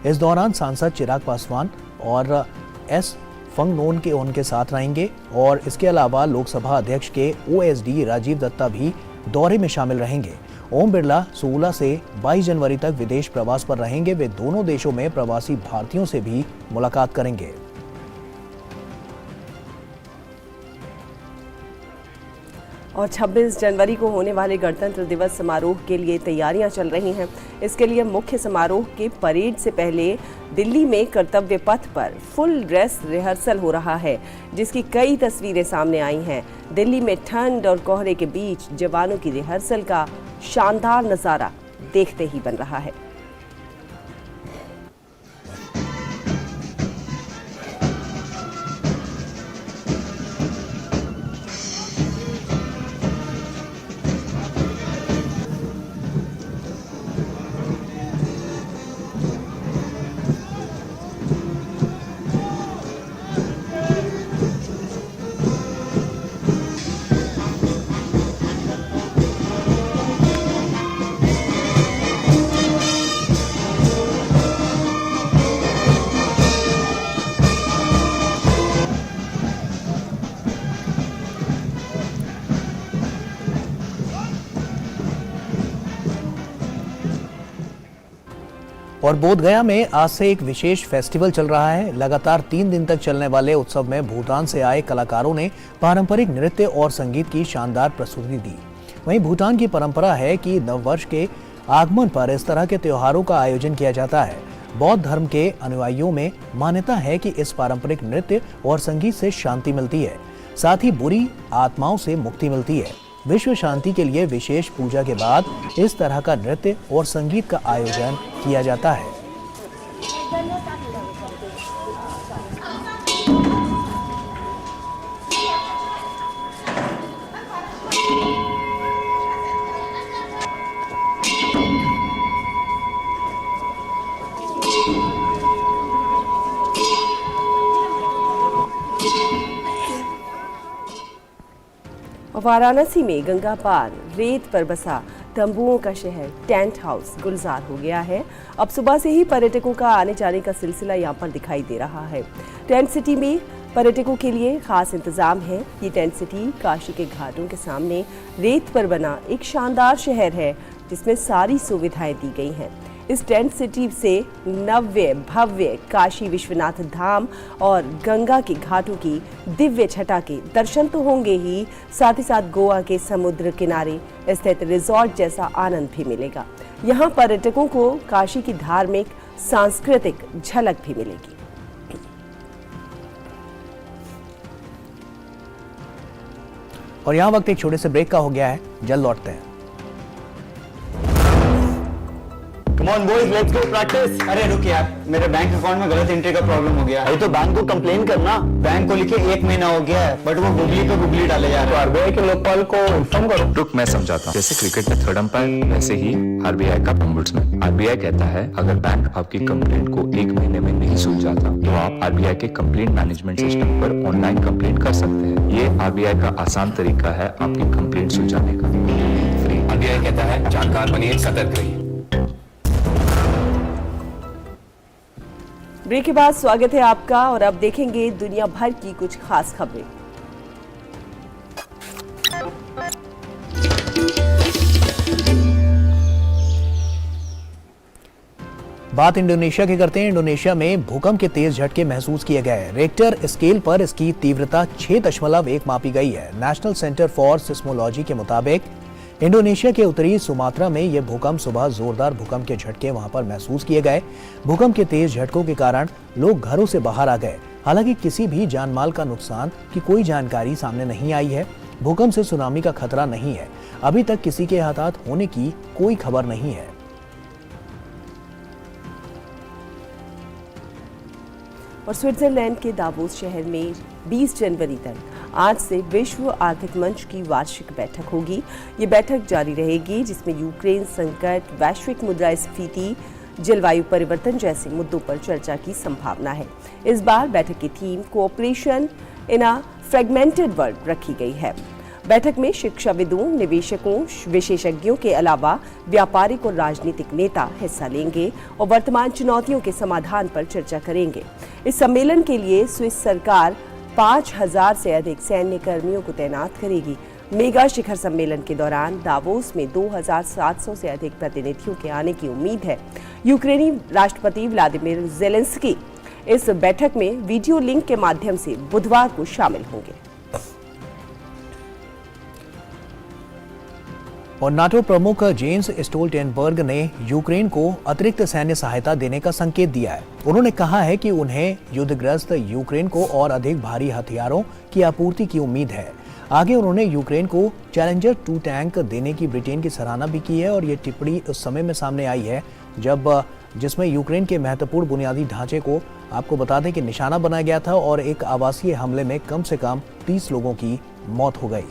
इस दौरान सांसद चिराग पासवान और एस फंगनोन के उनके साथ रहेंगे और इसके अलावा लोकसभा अध्यक्ष के ओएसडी राजीव दत्ता भी दौरे में शामिल रहेंगे। ओम बिरला 16 से 22 जनवरी तक विदेश प्रवास पर रहेंगे। वे दोनों देशों में प्रवासी भारतीयों से भी मुलाकात करेंगे। और 26 जनवरी को होने वाले गणतंत्र दिवस समारोह के लिए तैयारियां चल रही हैं। इसके लिए मुख्य समारोह के परेड से पहले दिल्ली में कर्तव्य पथ पर फुल ड्रेस रिहर्सल हो रहा है, जिसकी कई तस्वीरें सामने आई हैं। दिल्ली में ठंड और कोहरे के बीच जवानों की रिहर्सल का शानदार नजारा देखते ही बन रहा है। और बोधगया में आज से एक विशेष फेस्टिवल चल रहा है। लगातार 3 दिन तक चलने वाले उत्सव में भूटान से आए कलाकारों ने पारंपरिक नृत्य और संगीत की शानदार प्रस्तुति दी। वहीं भूटान की परंपरा है कि नववर्ष के आगमन पर इस तरह के त्योहारों का आयोजन किया जाता है। बौद्ध धर्म के अनुयायियों में मान्यता है कि इस पारंपरिक नृत्य और संगीत से शांति मिलती है, साथ ही बुरी आत्माओं से मुक्ति मिलती है। विश्व शांति के लिए विशेष पूजा के बाद इस तरह का नृत्य और संगीत का आयोजन किया जाता है। वाराणसी में गंगा पार रेत पर बसा तंबुओं का शहर टेंट हाउस गुलजार हो गया है। अब सुबह से ही पर्यटकों का आने जाने का सिलसिला यहाँ पर दिखाई दे रहा है। टेंट सिटी में पर्यटकों के लिए खास इंतजाम है। ये टेंट सिटी काशी के घाटों के सामने रेत पर बना एक शानदार शहर है, जिसमें सारी सुविधाएं दी गई हैं। इस टेंट सिटी से नव्य भव्य काशी विश्वनाथ धाम और गंगा के घाटों की दिव्य छटा के दर्शन तो होंगे ही, साथ ही साथ गोवा के समुद्र किनारे स्थित रिजॉर्ट जैसा आनंद भी मिलेगा। यहाँ पर्यटकों को काशी की धार्मिक सांस्कृतिक झलक भी मिलेगी। और यहाँ वक्त एक छोटे से ब्रेक का हो गया है, जल्द लौटते हैं। Come on boys, let's go practice. अरे रुक यार, मेरे बैंक अकाउंट में गलत एंट्री का प्रॉब्लम हो गया। अरे तो बैंक को कंप्लेन करना। बैंक को लिखे 1 महीना हो गया है, बट वो गुगली पे गुगली डाले जा रहे हैं। आरबीआई के लोकपाल को इन्फॉर्म करो। रुक, मैं समझाता हूँ। जैसे क्रिकेट में थर्ड अंपायर, वैसे ही आरबीआई का ओम्बुड्समैन। आरबीआई कहता है अगर बैंक आपकी कंप्लेंट को 1 महीने में नहीं सुलझाता तो आप आरबीआई के कंप्लेंट मैनेजमेंट सिस्टम पर ऑनलाइन कंप्लेंट कर सकते हैं। ये आरबीआई का आसान तरीका है आपकी कंप्लेंट सुलझाने का। आरबीआई कहता है जानकार बनिए, सतर्क रहिए। ब्रेक के बाद स्वागत है आपका और अब देखेंगे दुनिया भर की कुछ खास खबरें। बात इंडोनेशिया की करते हैं। इंडोनेशिया में भूकंप के तेज झटके महसूस किए गए। रेक्टर स्केल पर इसकी तीव्रता 6.1 मापी गई है। नेशनल सेंटर फॉर सिस्मोलॉजी के मुताबिक इंडोनेशिया के उत्तरी सुमात्रा में यह भूकंप सुबह जोरदार भूकंप के झटके वहां पर महसूस किए गए। भूकंप के तेज झटकों के कारण लोग घरों से बाहर आ गए। हालांकि किसी भी जानमाल का नुकसान की कोई जानकारी सामने नहीं आई है। भूकंप से सुनामी का खतरा नहीं है। अभी तक किसी के हताहत होने की कोई खबर नहीं है। और स्विट्जरलैंड के दावोस शहर में 20 जनवरी तक आज से विश्व आर्थिक मंच की वार्षिक बैठक होगी। ये बैठक जारी रहेगी जिसमें यूक्रेन संकट, वैश्विक मुद्रास्फीति, जलवायु परिवर्तन जैसे मुद्दों पर चर्चा की संभावना है। इस बार बैठक की थीम कोऑपरेशन इन अ फ्रेगमेंटेड वर्ल्ड रखी गई है। बैठक में शिक्षाविदों, निवेशकों, विशेषज्ञों के अलावा व्यापारिक और राजनीतिक नेता हिस्सा लेंगे और वर्तमान चुनौतियों के समाधान पर चर्चा करेंगे। इस सम्मेलन के लिए स्विस सरकार 5000 से अधिक सैन्य कर्मियों को तैनात करेगी। मेगा शिखर सम्मेलन के दौरान दावोस में 2700 से अधिक प्रतिनिधियों के आने की उम्मीद है। यूक्रेनी राष्ट्रपति व्लादिमीर ज़ेलेंस्की इस बैठक में वीडियो लिंक के माध्यम से बुधवार को शामिल होंगे। और नाटो प्रमुख जेन्स स्टोल्टेनबर्ग ने यूक्रेन को अतिरिक्त सैन्य सहायता देने का संकेत दिया है। उन्होंने कहा है कि उन्हें युद्धग्रस्त यूक्रेन को और अधिक भारी हथियारों की आपूर्ति की उम्मीद है। आगे उन्होंने यूक्रेन को चैलेंजर 2 टैंक देने की ब्रिटेन की सराहना भी की है और ये टिप्पणी उस समय में सामने आई है जिसमें यूक्रेन के महत्वपूर्ण बुनियादी ढांचे को आपको बता दें कि निशाना बनाया गया था और एक आवासीय हमले में कम से कम 30 लोगों की मौत हो गई।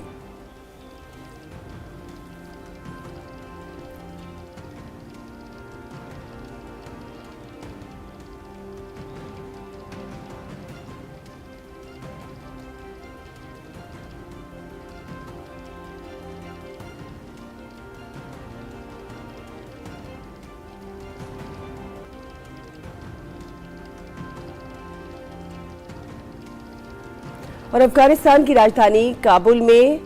और अफगानिस्तान की राजधानी काबुल में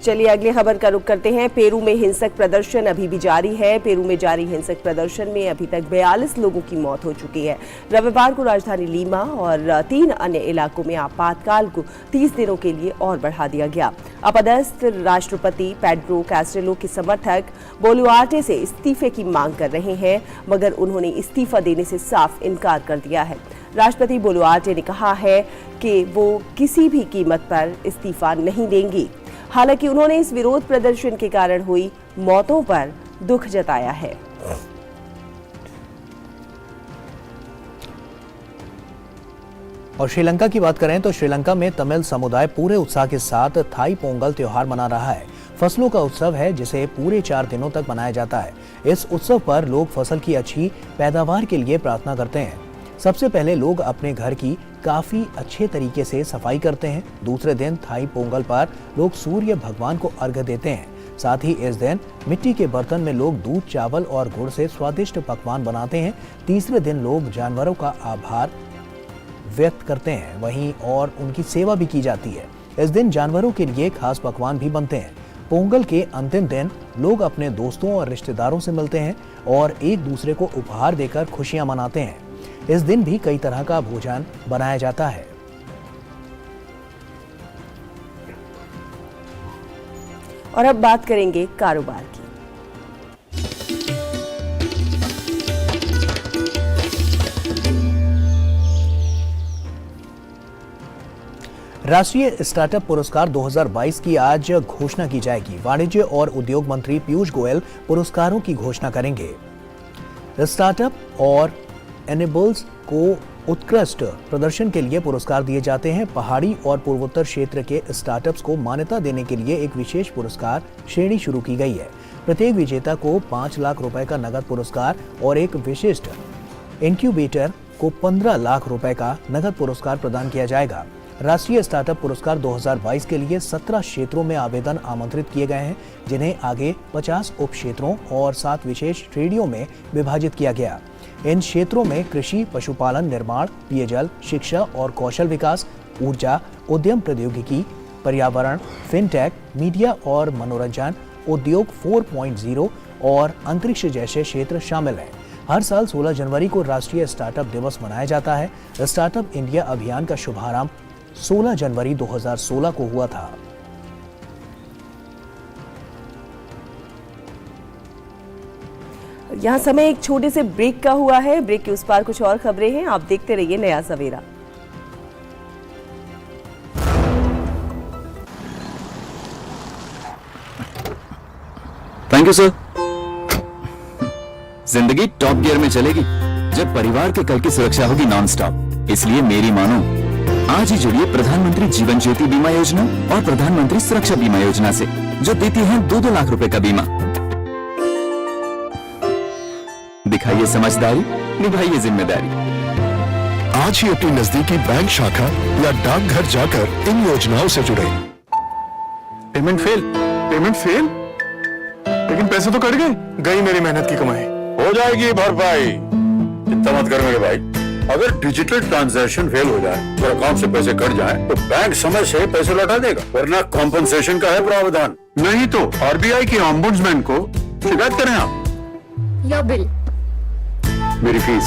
चलिए अगली खबर का रुख करते हैं। पेरू में हिंसक प्रदर्शन अभी भी जारी है। पेरू में जारी हिंसक प्रदर्शन में अभी तक 42 लोगों की मौत हो चुकी है। रविवार को राजधानी लीमा और 3 अन्य इलाकों में आपातकाल को 30 दिनों के लिए और बढ़ा दिया गया। अपदस्थ राष्ट्रपति पेड्रो कैस्टेलो के समर्थक बोलुआर्टे से इस्तीफे की मांग कर रहे हैं, मगर उन्होंने इस्तीफा देने से साफ इनकार कर दिया है। राष्ट्रपति बोलुआर्टे ने कहा है कि वो किसी भी कीमत पर इस्तीफा नहीं देंगी। हालांकि उन्होंने इस विरोध प्रदर्शन के कारण हुई मौतों पर दुख जताया है। और श्रीलंका की बात करें तो श्रीलंका में तमिल समुदाय पूरे उत्साह के साथ थाई पोंगल त्योहार मना रहा है। फसलों का उत्सव है जिसे पूरे 4 दिनों तक मनाया जाता है। इस उत्सव पर लोग फसल की अच्छी पैदावार के लिए प्रार्थना करते हैं। सबसे पहले लोग अपने घर की काफी अच्छे तरीके से सफाई करते हैं। दूसरे दिन थाई पोंगल पर लोग सूर्य भगवान को अर्घ्य देते हैं। साथ ही इस दिन मिट्टी के बर्तन में लोग दूध, चावल और गुड़ से स्वादिष्ट पकवान बनाते हैं। तीसरे दिन लोग जानवरों का आभार व्यक्त करते हैं वहीं और उनकी सेवा भी की जाती है। इस दिन जानवरों के लिए खास पकवान भी बनते हैं। पोंगल के अंतिम दिन लोग अपने दोस्तों और रिश्तेदारों से मिलते हैं और एक दूसरे को उपहार देकर खुशियां मनाते हैं। इस दिन भी कई तरह का भोजन बनाया जाता है। और अब बात करेंगे कारोबार की। राष्ट्रीय स्टार्टअप पुरस्कार 2022 की आज घोषणा की जाएगी। वाणिज्य और उद्योग मंत्री पीयूष गोयल पुरस्कारों की घोषणा करेंगे। स्टार्टअप और एनेबल्स को उत्कृष्ट प्रदर्शन के लिए पुरस्कार दिए जाते हैं। पहाड़ी और पूर्वोत्तर क्षेत्र के स्टार्टअप्स को मान्यता देने के लिए एक विशेष पुरस्कार श्रेणी शुरू की गई है। प्रत्येक विजेता को 5 लाख रुपए का नगद पुरस्कार और एक विशिष्ट इंक्यूबेटर को 15 लाख रुपए का नगद पुरस्कार प्रदान किया जाएगा। राष्ट्रीय स्टार्टअप पुरस्कार 2022 के लिए 17 क्षेत्रों में आवेदन आमंत्रित किए गए हैं, जिन्हें आगे 50 उप क्षेत्रों और 7 विशेष श्रेणियों में विभाजित किया गया। इन क्षेत्रों में कृषि, पशुपालन, निर्माण, पेयजल, शिक्षा और कौशल विकास, ऊर्जा, उद्यम प्रौद्योगिकी, पर्यावरण, फिनटेक, मीडिया और मनोरंजन, उद्योग 4.0 और अंतरिक्ष जैसे क्षेत्र शामिल हैं। हर साल 16 जनवरी को राष्ट्रीय स्टार्टअप दिवस मनाया जाता है। स्टार्टअप इंडिया अभियान का शुभारंभ 16 जनवरी 2016 को हुआ था। यहाँ समय एक छोटे से ब्रेक का हुआ है। ब्रेक के उस पार कुछ और खबरें हैं, आप देखते रहिए नया सवेरा। Thank you sir. जिंदगी टॉप गियर में चलेगी जब परिवार के कल की सुरक्षा होगी नॉन स्टॉप। इसलिए मेरी मानो, आज ही जुड़िए प्रधानमंत्री जीवन ज्योति बीमा योजना और प्रधानमंत्री सुरक्षा बीमा योजना से, जो देती है 2-2 लाख रुपए का बीमा। दिखाइए समझदारी, निभाइए जिम्मेदारी। आज ही अपनी नजदीकी बैंक शाखा या डाकघर जाकर इन योजनाओं से जुड़े। Payment fail? लेकिन पैसे तो कट गई मेरी मेहनत की कमाई। हो जाएगी भरपाई, चिंता मत कर मेरे भाई। अगर डिजिटल ट्रांजैक्शन फेल हो जाए और अकाउंट से पैसे कट जाए तो बैंक समय से पैसे लौटा देगा, वरना कॉम्पनसेशन का है प्रावधान। नहीं तो आरबीआई के ऑम्बुड्समैन को शिकायत करें आप। योर बिल, मेरी फीस।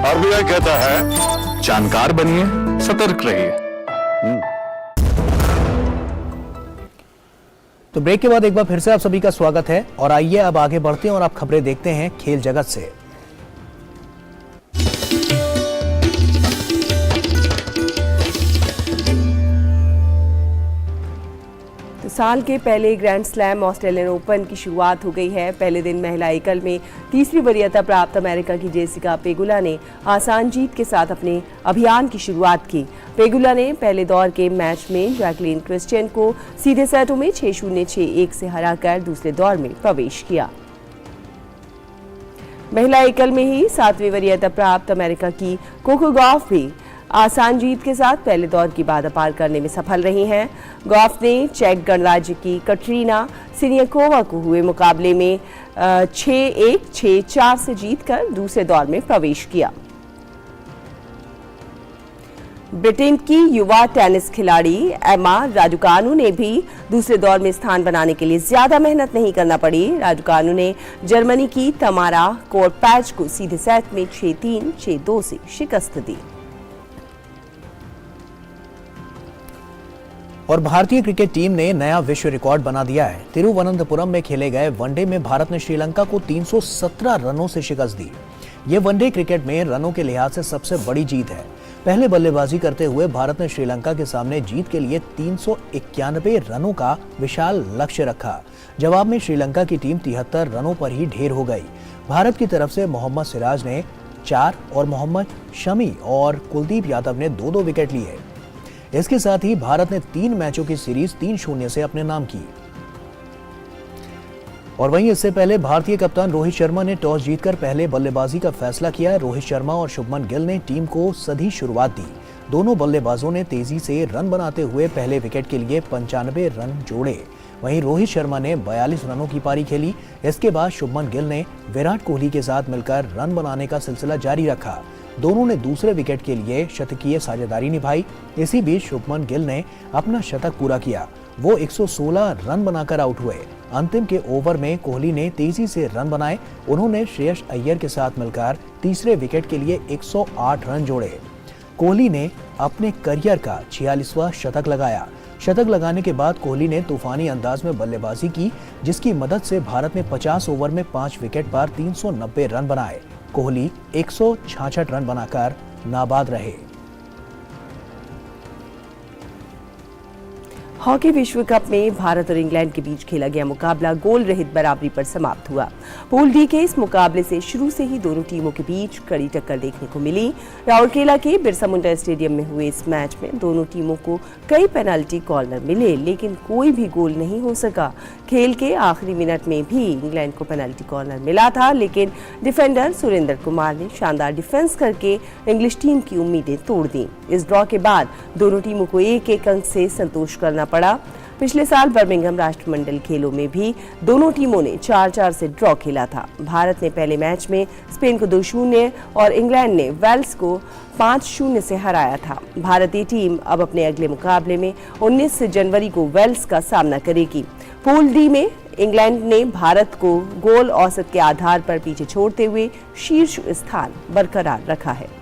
आरबीआई कहता है जानकार बनिए, सतर्क रहिए। तो ब्रेक के बाद एक बार फिर से आप सभी का स्वागत है और आइए अब आगे बढ़ते हैं और आप खबरें देखते हैं खेल जगत से। तो साल के पहले ग्रैंड स्लैम ऑस्ट्रेलियन ओपन की शुरुआत हो गई है। पहले दिन महिला एकल में तीसरी वरीयता प्राप्त अमेरिका की जेसिका पेगुला ने आसान जीत के साथ अपने अभियान की शुरुआत की। पेगुला ने पहले दौर के मैच में जैकलीन क्रिस्टियन को सीधे सेटों में 6-0, 6-1 से हराकर दूसरे दौर में प्रवेश किया। महिला एकल में ही 7वीं वरीयता प्राप्त अमेरिका की कोको गॉफ भी आसान जीत के साथ पहले दौर की बाधा पार करने में सफल रही हैं। गॉफ ने चेक गणराज्य की कटरीना सिनियाकोवा को हुए मुकाबले में 6-1, 6-4 से जीतकर दूसरे दौर में प्रवेश किया। ब्रिटेन की युवा टेनिस खिलाड़ी एमा राडुकानु ने भी दूसरे दौर में स्थान बनाने के लिए ज्यादा मेहनत नहीं करना पड़ी। राडुकानु ने जर्मनी की तमारा कोरपैच को सीधे सेट में 6-3, 6-2 से शिकस्त दी। और भारतीय क्रिकेट टीम ने नया विश्व रिकॉर्ड बना दिया है। तिरुवनंतपुरम में खेले गए वनडे में भारत ने श्रीलंका को 317 रनों से शिकस्त दी। ये वनडे क्रिकेट में रनों के लिहाज से सबसे बड़ी जीत है। पहले बल्लेबाजी करते हुए भारत ने श्रीलंका के सामने जीत के लिए 391 रनों का विशाल लक्ष्य रखा। जवाब में श्रीलंका की टीम 73 रनों पर ही ढेर हो गई। भारत की तरफ से मोहम्मद सिराज ने 4 और मोहम्मद शमी और कुलदीप यादव ने 2-2 विकेट लिए। इसके साथ ही भारत ने 3 मैचों की सीरीज 3-0 से अपने नाम की। और वहीं इससे पहले भारतीय कप्तान रोहित शर्मा ने टॉस जीतकर पहले बल्लेबाजी का फैसला किया। रोहित शर्मा और शुभमन गिल ने टीम को सधी शुरुआत दी। दोनों बल्लेबाजों ने तेजी से रन बनाते हुए पहले विकेट के लिए 95 रन जोड़े। वहीं रोहित शर्मा ने 42 रनों की पारी खेली। इसके बाद शुभमन गिल ने विराट कोहली के साथ मिलकर रन बनाने का सिलसिला जारी रखा। दोनों ने दूसरे विकेट के लिए शतकीय साझेदारी निभाई। इसी बीच शुभमन गिल ने अपना शतक पूरा किया। वो 116 रन बनाकर आउट हुए। अंतिम के ओवर में कोहली ने तेजी से रन बनाए। उन्होंने श्रेयस अय्यर के साथ मिलकर तीसरे विकेट के लिए 108 रन जोड़े। कोहली ने अपने करियर का 46वां शतक लगाया। शतक लगाने के बाद कोहली ने तूफानी अंदाज में बल्लेबाजी की, जिसकी मदद से भारत ने 50 ओवर में 5 विकेट पर 390 रन बनाए। कोहली 166 रन बनाकर नाबाद रहे। हॉकी विश्व कप में भारत और इंग्लैंड के बीच खेला गया मुकाबला गोल रहित बराबरी पर समाप्त हुआ। पूल डी के इस मुकाबले से शुरू से ही दोनों टीमों के बीच कड़ी टक्कर देखने को मिली। राउरकेला के बिरसा मुंडा स्टेडियम में हुए इस मैच में दोनों टीमों को कई पेनल्टी कॉर्नर मिले, लेकिन कोई भी गोल नहीं हो सका। खेल के आखिरी मिनट में भी इंग्लैंड को पेनल्टी कॉर्नर मिला था, लेकिन डिफेंडर सुरेंद्र कुमार ने शानदार डिफेंस करके इंग्लिश टीम की उम्मीदें तोड़ दी। इस ड्रॉ के बाद दोनों टीमों को एक अंक से संतोष करना पड़ा। पिछले साल बर्मिंघम राष्ट्रमंडल खेलों में भी दोनों टीमों ने 4-4 से ड्रॉ खेला था। भारत ने पहले मैच में स्पेन को 2-0 और इंग्लैंड ने वेल्स को 5-0 से हराया था। भारतीय टीम अब अपने अगले मुकाबले में 19 जनवरी को वेल्स का सामना करेगी। पूल डी में इंग्लैंड ने भारत को गोल औसत के आधार पर पीछे छोड़ते हुए शीर्ष स्थान बरकरार रखा है।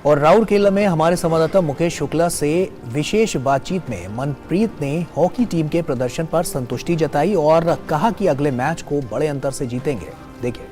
और राउरकेला में हमारे संवाददाता मुकेश शुक्ला से विशेष बातचीत में मनप्रीत ने हॉकी टीम के प्रदर्शन पर संतुष्टि जताई और कहा कि अगले मैच को बड़े अंतर से जीतेंगे। देखिए,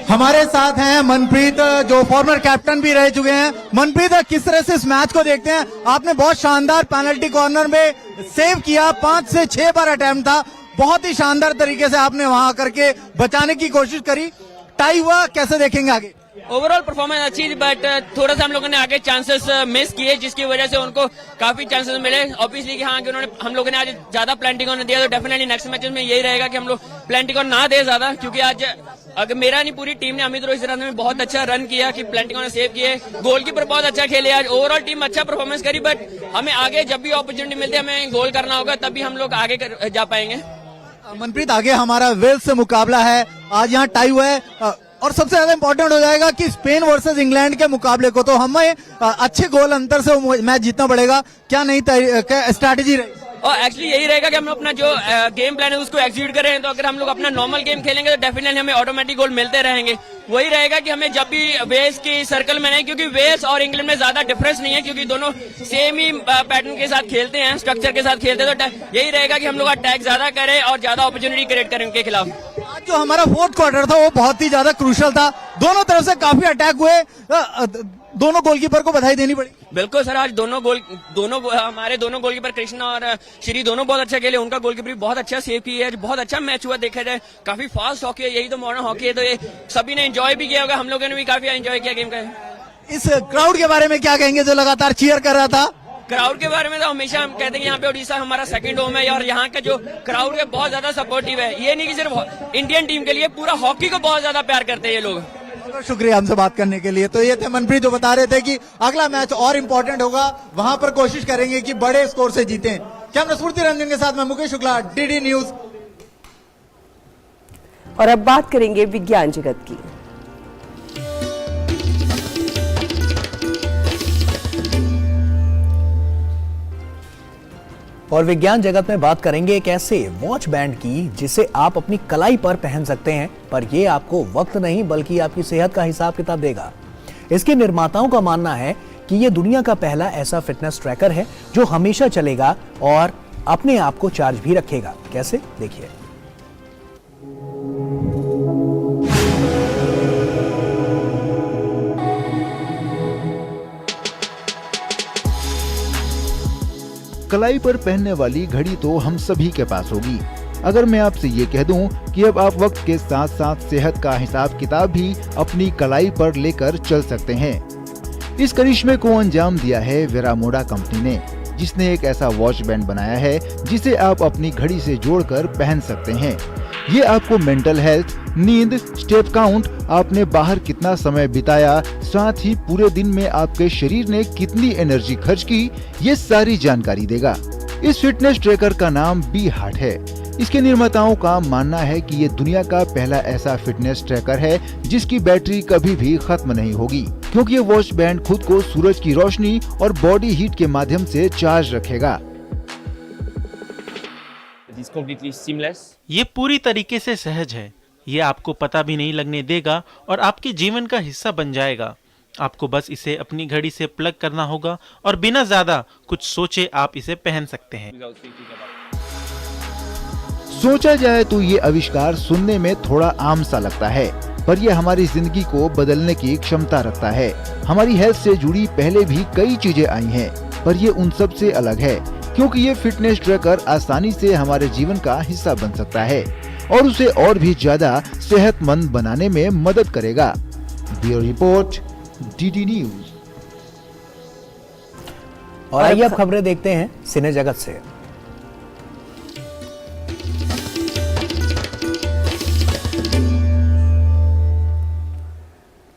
हमारे साथ हैं मनप्रीत, जो फॉर्मर कैप्टन भी रह चुके हैं। मनप्रीत, किस तरह से इस मैच को देखते हैं? आपने बहुत शानदार पेनल्टी कॉर्नर में सेव किया, 5 से 6 बार अटेम्प्ट था, बहुत ही शानदार तरीके से आपने वहां करके बचाने की कोशिश करी। टाई हुआ, कैसे देखेंगे आगे? ओवरऑल परफॉर्मेंस अच्छी थी, बट थोड़ा सा हम लोगों ने आगे चांसेस मिस किए, जिसकी वजह से उनको काफी चांसेस मिले। ऑब्वियसली कि हाँ, कि हम लोगों ने आज ज्यादा प्लेंटिंग ऑन दिया, तो डेफिनेटली नेक्स्ट मैचेस में यही रहेगा कि हम लोग प्लेंटिंग ऑन ना दे ज्यादा, क्योंकि आज अगर मेरा नहीं पूरी टीम ने, अमित रोहित शर्मा ने बहुत अच्छा रन किया कि प्लेंटिंग ऑन सेव किए। गोलकीपर बहुत अच्छा खेले आज, ओवरऑल टीम अच्छा परफॉर्मेंस करी, बट हमें आगे जब भी अपॉर्चुनिटी मिलती है हमें गोल करना होगा, तभी हम लोग आगे जा पाएंगे। मनप्रीत, आगे हमारा वेल्स से मुकाबला है, आज यहाँ टाई हुआ है और सबसे ज्यादा इंपॉर्टेंट हो जाएगा कि स्पेन वर्सेस इंग्लैंड के मुकाबले को तो हमें अच्छे गोल अंतर से मैच जीतना पड़ेगा। क्या नई स्ट्रैटेजी रहेगी? और एक्चुअली यही रहेगा कि हम अपना जो गेम प्लान है उसको एग्जीक्यूट करें। तो अगर हम लोग अपना नॉर्मल गेम खेलेंगे तो डेफिनेटली हमें ऑटोमेटिक गोल मिलते रहेंगे। वही रहेगा कि हमें जब भी वेल्स की सर्कल में नहीं, क्योंकि वेल्स और इंग्लैंड में ज्यादा डिफरेंस नहीं है, क्योंकि दोनों सेम ही पैटर्न के साथ खेलते हैं, स्ट्रक्चर के साथ खेलते हैं। तो यही रहेगा कि हम लोग अटैक ज्यादा करें और ज्यादा अपॉर्चुनिटी क्रिएट करें उनके खिलाफ। आज जो हमारा फोर्थ क्वार्टर था वो बहुत ही ज्यादा क्रूशियल था, दोनों तरफ से काफी अटैक हुए, दोनों गोलकीपर को बधाई देनी पड़ी। बिल्कुल सर, आज हमारे दोनों गोलकीपर कृष्णा और श्री दोनों बहुत अच्छा खेले, उनका गोलकीपर भी बहुत अच्छा सेव किया है। बहुत अच्छा मैच हुआ देखा जाए, काफी फास्ट हॉकी है, यही तो मॉडर्न हॉकी है, तो ये सभी ने एंजॉय भी किया होगा, हम लोगों ने भी काफी एंजॉय किया गेम का। इस क्राउड के बारे में क्या कहेंगे जो लगातार चीयर कर रहा था? क्राउड के बारे में तो हमेशा हम कहते हैं यहाँ पे उड़ीसा हमारा सेकंड होम है, और यहाँ का जो क्राउड है बहुत ज्यादा सपोर्टिव है। ये नहीं कि सिर्फ इंडियन टीम के लिए, पूरा हॉकी को बहुत ज्यादा प्यार करते हैं ये लोग। बहुत शुक्रिया हमसे बात करने के लिए। तो ये थे मनप्रीत, जो बता रहे थे कि अगला मैच और इम्पोर्टेंट होगा, वहां पर कोशिश करेंगे कि बड़े स्कोर से जीतें। कैमरा स्फूर्ति रंजन के साथ मैं मुकेश शुक्ला, डीडी न्यूज। और अब बात करेंगे विज्ञान जगत की। और विज्ञान जगत में बात करेंगे एक ऐसे वॉच बैंड की जिसे आप अपनी कलाई पर पहन सकते हैं, पर यह आपको वक्त नहीं बल्कि आपकी सेहत का हिसाब किताब देगा। इसके निर्माताओं का मानना है कि यह दुनिया का पहला ऐसा फिटनेस ट्रैकर है जो हमेशा चलेगा और अपने आप को चार्ज भी रखेगा। कैसे, देखिए। कलाई पर पहनने वाली घड़ी तो हम सभी के पास होगी। अगर मैं आपसे ये कह दूं कि अब आप वक्त के साथ साथ सेहत का हिसाब किताब भी अपनी कलाई पर लेकर चल सकते हैं। इस करिश्मे को अंजाम दिया है वेरामोडा कंपनी ने, जिसने एक ऐसा वॉच बैंड बनाया है जिसे आप अपनी घड़ी से जोड़कर पहन सकते हैं। ये आपको मेंटल हेल्थ, नींद, स्टेप काउंट, आपने बाहर कितना समय बिताया, साथ ही पूरे दिन में आपके शरीर ने कितनी एनर्जी खर्च की, ये सारी जानकारी देगा। इस फिटनेस ट्रैकर का नाम बी हार्ट है। इसके निर्माताओं का मानना है कि ये दुनिया का पहला ऐसा फिटनेस ट्रैकर है जिसकी बैटरी कभी भी खत्म नहीं होगी, क्योंकि ये वॉच बैंड खुद को सूरज की रोशनी और बॉडी हीट के माध्यम से चार्ज रखेगा। ये पूरी तरीके से सहज है, ये आपको पता भी नहीं लगने देगा और आपके जीवन का हिस्सा बन जाएगा। आपको बस इसे अपनी घड़ी से प्लग करना होगा और बिना ज्यादा कुछ सोचे आप इसे पहन सकते हैं। सोचा जाए तो ये आविष्कार सुनने में थोड़ा आम सा लगता है, पर यह हमारी जिंदगी को बदलने की क्षमता रखता है। हमारी हेल्थ से जुड़ी पहले भी कई चीजें आई हैं, पर ये उन सब से अलग है, क्योंकि ये फिटनेस ट्रैकर आसानी से हमारे जीवन का हिस्सा बन सकता है और उसे और भी ज्यादा सेहतमंद बनाने में मदद करेगा। Bureau report, DD news. और आइए अब खबरें देखते हैं सिने जगत से।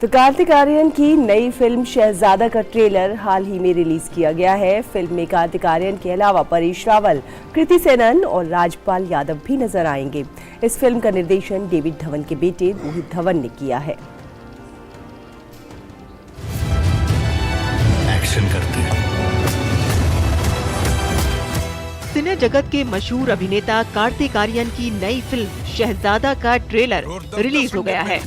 तो कार्तिक आर्यन की नई फिल्म शहजादा का ट्रेलर हाल ही में रिलीज किया गया है। फिल्म में कार्तिक आर्यन के अलावा परेश रावल, कृति सेनन और राजपाल यादव भी नजर आएंगे। इस फिल्म का निर्देशन डेविड धवन के बेटे रोहित धवन ने किया है। एक्शन करते हैं। सिने जगत के मशहूर अभिनेता कार्तिक आर्यन की नई फिल्म शहजादा का ट्रेलर रिलीज हो गया है।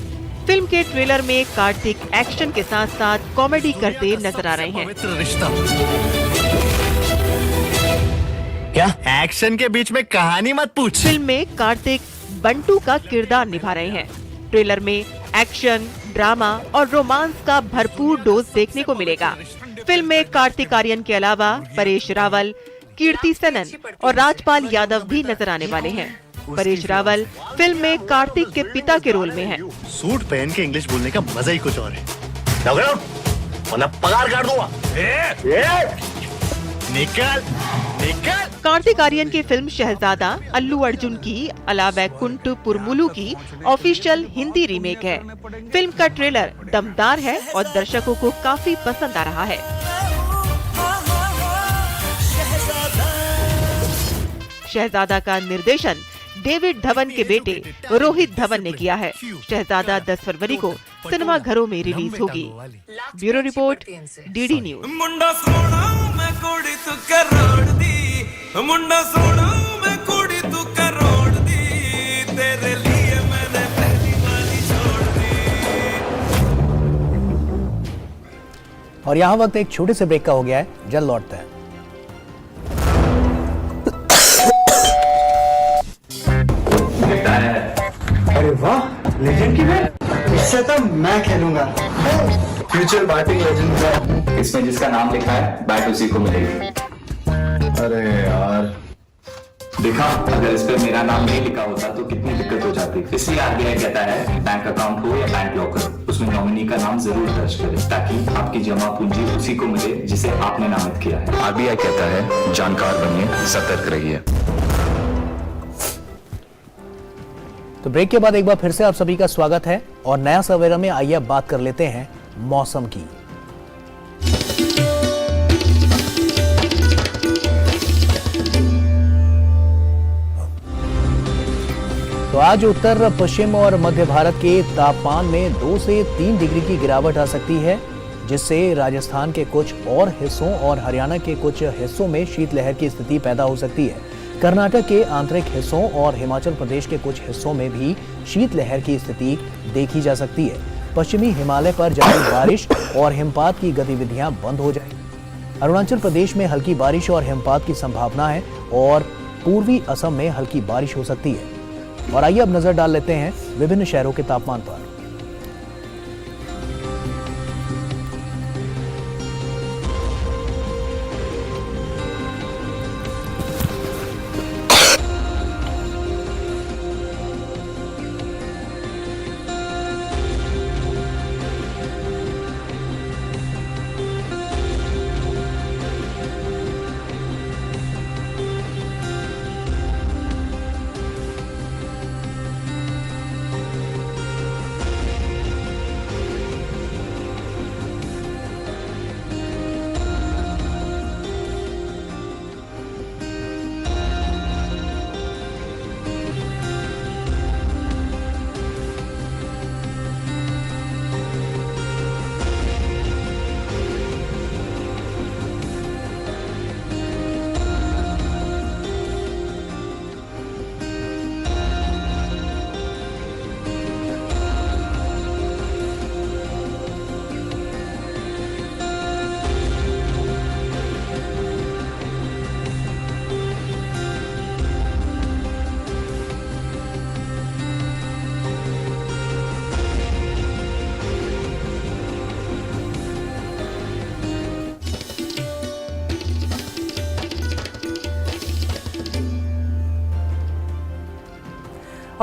फिल्म के ट्रेलर में कार्तिक एक्शन के साथ साथ कॉमेडी करते नजर आ रहे हैं। क्या एक्शन के बीच में कहानी मत पूछ। फिल्म में कार्तिक बंटू का किरदार निभा रहे हैं। ट्रेलर में एक्शन, ड्रामा और रोमांस का भरपूर डोज देखने को मिलेगा। फिल्म में कार्तिक आर्यन के अलावा परेश रावल, कीर्ति सेनन और राजपाल यादव भी नजर आने वाले हैं। परेश रावल फिल्म में कार्तिक के पिता के रोल में हैं। सूट पहन के इंग्लिश बोलने का मजा ही कुछ और है। पगार काट दूंगा। निकल निकल। कार्तिक आर्यन की फिल्म शहजादा अल्लू अर्जुन की अला वैकुंठ पुरमुलु की ऑफिशियल हिंदी रीमेक है। फिल्म का ट्रेलर दमदार है और दर्शकों को काफी पसंद आ रहा है। शहजादा का निर्देशन डेविड धवन के बेटे रोहित धवन ने किया है। शहजादा 10 फरवरी को सिनेमा घरों में रिलीज होगी। Bureau report, DD news. मुंडा सोना मैं कोड़ी तू करोड़ दी, मुंडा सोना मैं कोड़ी तू करोड़ दी, तेरे लिए मैंने पहली वाली छोड़ दी। और यहाँ वक्त एक छोटे से ब्रेक का हो गया है, जल्द लौटते हैं। अरे वाह, लेजेंड की बैट। इससे तो मैं खेलूंगा। फ्यूचर बैटिंग लेजेंड का। इसमें जिसका नाम लिखा है बैट उसी को मिलेगी। अरे यार, देखा, अगर इस पे मेरा नाम नहीं लिखा होता तो कितनी दिक्कत हो जाती। इसलिए आरबीआई कहता है बैंक अकाउंट हो या बैंक लॉकर, उसमें नॉमिनी का नाम जरूर दर्ज करें ताकि आपकी जमा पूंजी उसी को मिले जिसे आपने नामित किया है। आरबीआई कहता है जानकार बनिए, सतर्क रहिए। तो ब्रेक के बाद एक बार फिर से आप सभी का स्वागत है और नया सवेरा में आइए अब बात कर लेते हैं मौसम की। तो आज उत्तर पश्चिम और मध्य भारत के तापमान में 2 से 3 डिग्री की गिरावट आ सकती है, जिससे राजस्थान के कुछ और हिस्सों और हरियाणा के कुछ हिस्सों में शीतलहर की स्थिति पैदा हो सकती है। कर्नाटक के आंतरिक हिस्सों और हिमाचल प्रदेश के कुछ हिस्सों में भी शीतलहर की स्थिति देखी जा सकती है। पश्चिमी हिमालय पर जारी बारिश और हिमपात की गतिविधियां बंद हो जाएंगी। अरुणाचल प्रदेश में हल्की बारिश और हिमपात की संभावना है और पूर्वी असम में हल्की बारिश हो सकती है। और आइए अब नजर डाल लेते हैं विभिन्न शहरों के तापमान पर।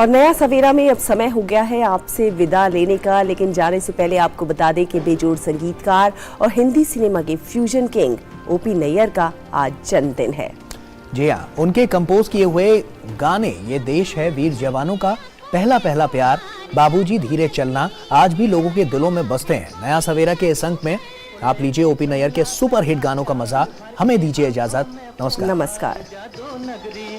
और नया सवेरा में अब समय हो गया है आपसे विदा लेने का, लेकिन जाने से पहले आपको बता दें कि बेजोड़ संगीतकार और हिंदी सिनेमा के फ्यूजन किंग ओपी नैयर का आज जन्मदिन है। जी हाँ, उनके कंपोज किए हुए गाने ये देश है वीर जवानों का, पहला पहला प्यार, बाबूजी धीरे चलना आज भी लोगों के दिलों में बसते हैं। नया सवेरा के इस अंक में आप लीजिए ओपी नैयर के सुपर हिट गानों का मजा, हमें दीजिए इजाजत। नमस्कार।